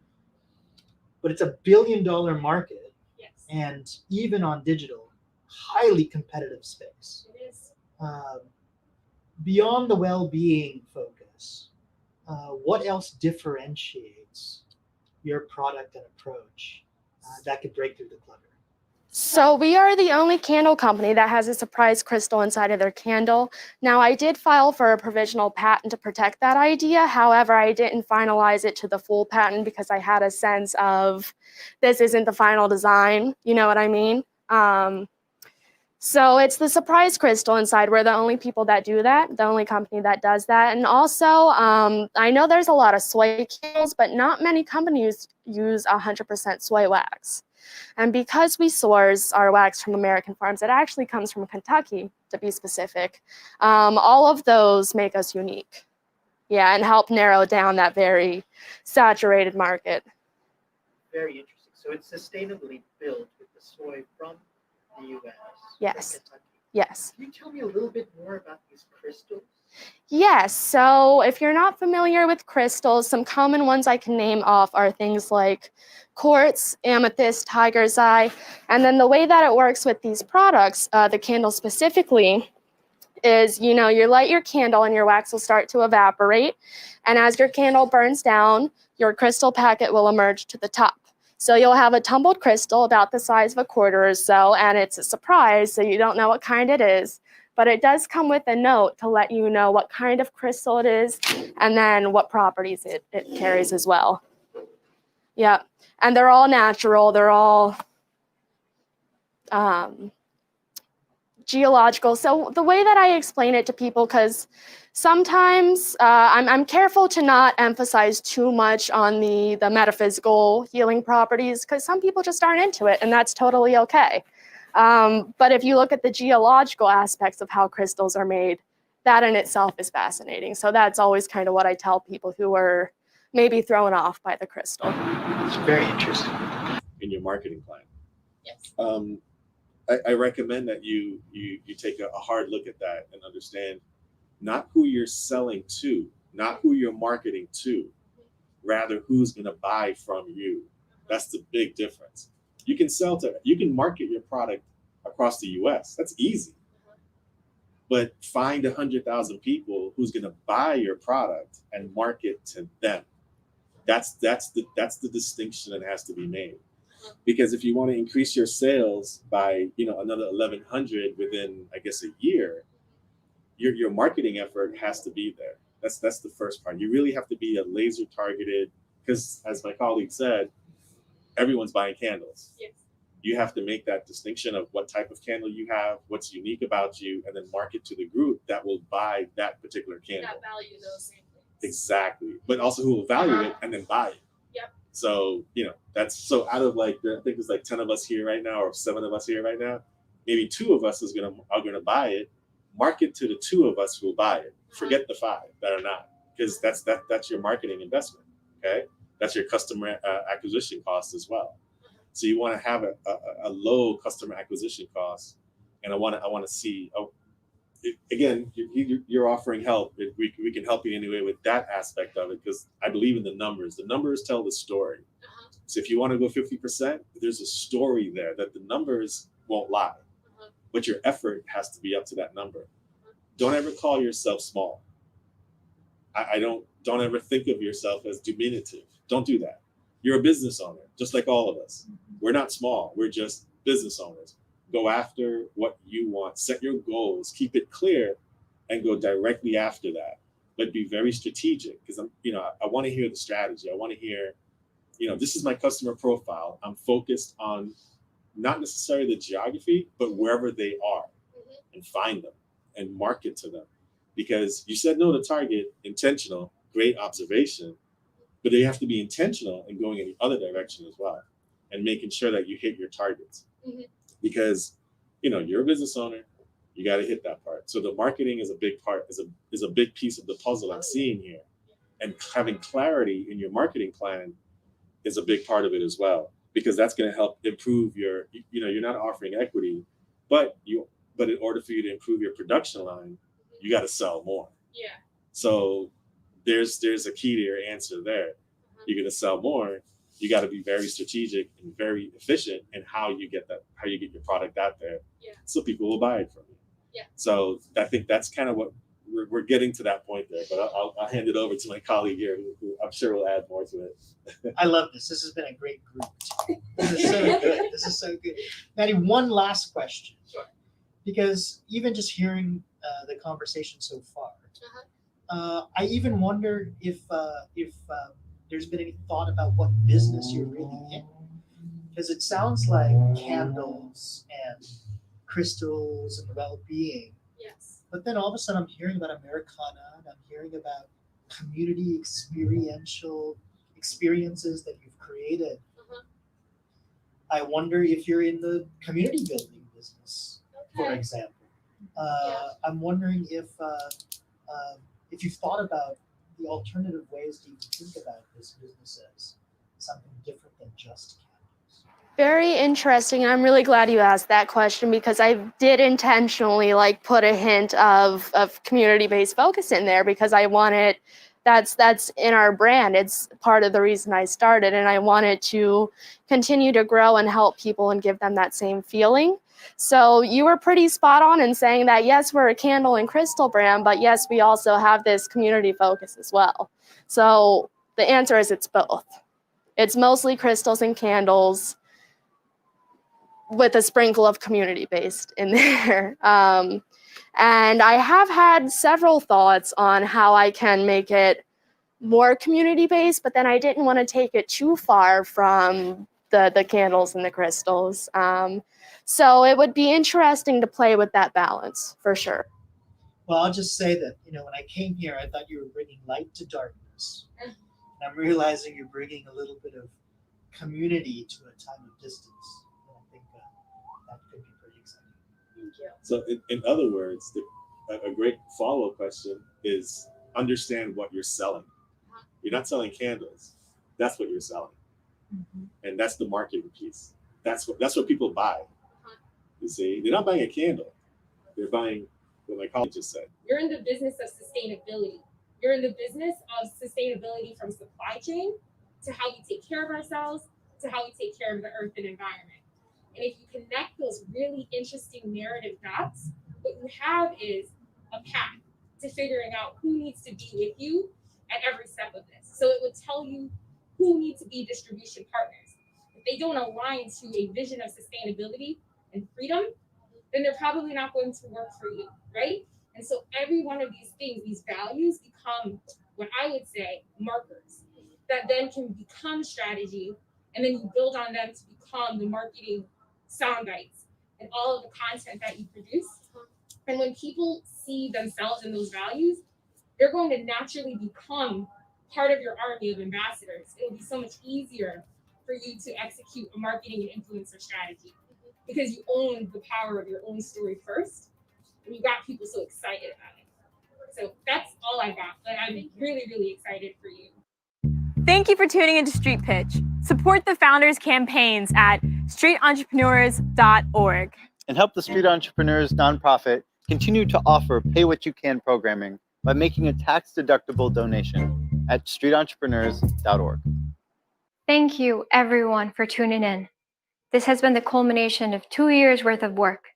But it's a $1 billion market, Yes. and even on digital, highly competitive space. It is. Beyond the well-being focus, what else differentiates your product and approach that could break through the clutter? So we are the only candle company that has a surprise crystal inside of their candle. Now, I did file for a provisional patent to protect that idea. However, I didn't finalize it to the full patent because I had a sense of this isn't the final design. You know what I mean? So it's the surprise crystal inside. We're the only people that do that, the only company that does that. And also, I know there's a lot of soy candles, but not many companies use 100% soy wax. And because we source our wax from American farms, it actually comes from Kentucky, to be specific. All of those make us unique. Yeah, and help narrow down that very saturated market. Very interesting. So it's sustainably built with the soy from the U.S. Yes. Kentucky. Yes. Can you tell me a little bit more about these crystals? Yes, so if you're not familiar with crystals, some common ones I can name off are things like quartz, amethyst, tiger's eye. And then the way that it works with these products, the candle specifically, is, you know, you light your candle and your wax will start to evaporate. And as your candle burns down, your crystal packet will emerge to the top. So you'll have a tumbled crystal about the size of a quarter or so, and it's a surprise, so you don't know what kind it is. But it does come with a note to let you know what kind of crystal it is and then what properties it carries as well. Yeah, and they're all natural. They're all geological. So the way that I explain it to people, because sometimes I'm careful to not emphasize too much on the metaphysical healing properties, because some people just aren't into it, and that's totally okay. But if you look at the geological aspects of how crystals are made, that in itself is fascinating. So that's always kind of what I tell people who are maybe thrown off by the crystal. It's very interesting. In your marketing plan. Yes. I recommend that you take a hard look at that and understand not who you're selling to, not who you're marketing to, rather who's going to buy from you. That's the big difference. You can market your product across the US. That's easy. But find 100,000 people who's going to buy your product and market to them. That's the distinction that has to be made. Because if you want to increase your sales by, another 1,100 within, I guess, a year, your marketing effort has to be there. That's the first part. You really have to be a laser targeted, because as my colleague said, everyone's buying candles. Yes. You have to make that distinction of what type of candle you have, what's unique about you, and then market to the group that will buy that particular candle. That value those same things. Exactly. But also who will value it and then buy it. Yep. So, that's so out of I think there's 10 of us here right now, or 7 of us here right now, maybe 2 of us are gonna buy it. Market to the 2 of us who will buy it. Forget the 5 that are not, because that's your marketing investment. Okay. That's your customer acquisition cost as well. So you want to have a low customer acquisition cost, and I want to see. Again, you're offering help. We can help you anyway with that aspect of it, because I believe in the numbers. The numbers tell the story. So if you want to go 50%, there's a story there that the numbers won't lie, but your effort has to be up to that number. don't ever call yourself small. I don't ever think of yourself as diminutive. Don't do that. You're a business owner, just like all of us. We're not small. We're just business owners. Go after what you want. Set your goals. Keep it clear, and go directly after that. But be very strategic, because I want to hear the strategy. I want to hear, this is my customer profile. I'm focused on not necessarily the geography, but wherever they are, and find them and market to them. Because you said no to Target, intentional, great observation, but you have to be intentional in going in the other direction as well, and making sure that you hit your targets. Because you're a business owner, you got to hit that part. So the marketing is a big part, is a big piece of the puzzle I'm seeing here, and having clarity in your marketing plan is a big part of it as well, because that's going to help improve your. You're not offering equity, but in order for you to improve your production line, you got to sell more. Yeah. So there's a key to your answer there. You're going to sell more. You got to be very strategic and very efficient in how you get your product out there, so people will buy it from you. Yeah. So I think that's kind of what we're getting to that point there. But I'll hand it over to my colleague here, who I'm sure will add more to it. I love this. This has been a great group. This is so good. This is so good. Maddie, one last question. Sure. Because even just hearing the conversation so far, I even wonder if there's been any thought about what business you're really in. Because it sounds like candles and crystals and well-being. Yes. But then all of a sudden I'm hearing about Americana, and I'm hearing about community experiential experiences that you've created. I wonder if you're in the community building business, for example. I'm wondering if you've thought about the alternative ways to even think about this business as something different than just candles. Very interesting. I'm really glad you asked that question, because I did intentionally put a hint of community-based focus in there, because I wanted, that's in our brand. It's part of the reason I started, and I wanted to continue to grow and help people and give them that same feeling. So you were pretty spot on in saying that, yes, we're a candle and crystal brand, but yes, we also have this community focus as well. So the answer is it's both. It's mostly crystals and candles with a sprinkle of community-based in there. And I have had several thoughts on how I can make it more community-based, but then I didn't want to take it too far from the candles and the crystals. So it would be interesting to play with that balance, for sure. Well, I'll just say that, when I came here, I thought you were bringing light to darkness. And I'm realizing you're bringing a little bit of community to a time of distance. And I think that could be pretty exciting. Thank you. So in other words, a great follow-up question is understand what you're selling. You're not selling candles. That's what you're selling. And that's the marketing piece. That's what people buy. You see, they're not buying a candle. They're buying what my colleague just said. You're in the business of sustainability. You're in the business of sustainability from supply chain to how we take care of ourselves to how we take care of the earth and environment. And if you connect those really interesting narrative dots, what you have is a path to figuring out who needs to be with you at every step of this. So it would tell you who need to be distribution partners. If they don't align to a vision of sustainability and freedom, then they're probably not going to work for you, right? And so every one of these things, these values become what I would say markers that then can become strategy, and then you build on them to become the marketing sound bites and all of the content that you produce. And when people see themselves in those values, they're going to naturally become part of your army of ambassadors. It'll be so much easier for you to execute a marketing and influencer strategy because you own the power of your own story first, and you got people so excited about it. So that's all I got, but I'm really, really excited for you. Thank you for tuning into Street Pitch. Support the founders' campaigns at streetentrepreneurs.org. And help the Street Entrepreneurs nonprofit continue to offer Pay What You Can programming by making a tax-deductible donation at streetentrepreneurs.org. Thank you, everyone, for tuning in. This has been the culmination of 2 years' worth of work.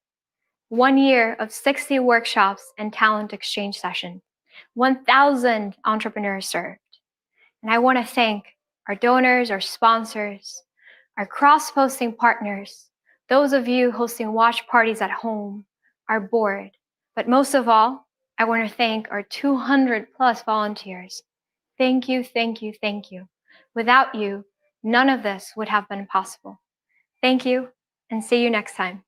1 year of 60 workshops and talent exchange sessions, 1,000 entrepreneurs served. And I want to thank our donors, our sponsors, our cross-posting partners, those of you hosting watch parties at home, our board. But most of all, I want to thank our 200 plus volunteers. Thank you, thank you, thank you. Without you, none of this would have been possible. Thank you, and see you next time.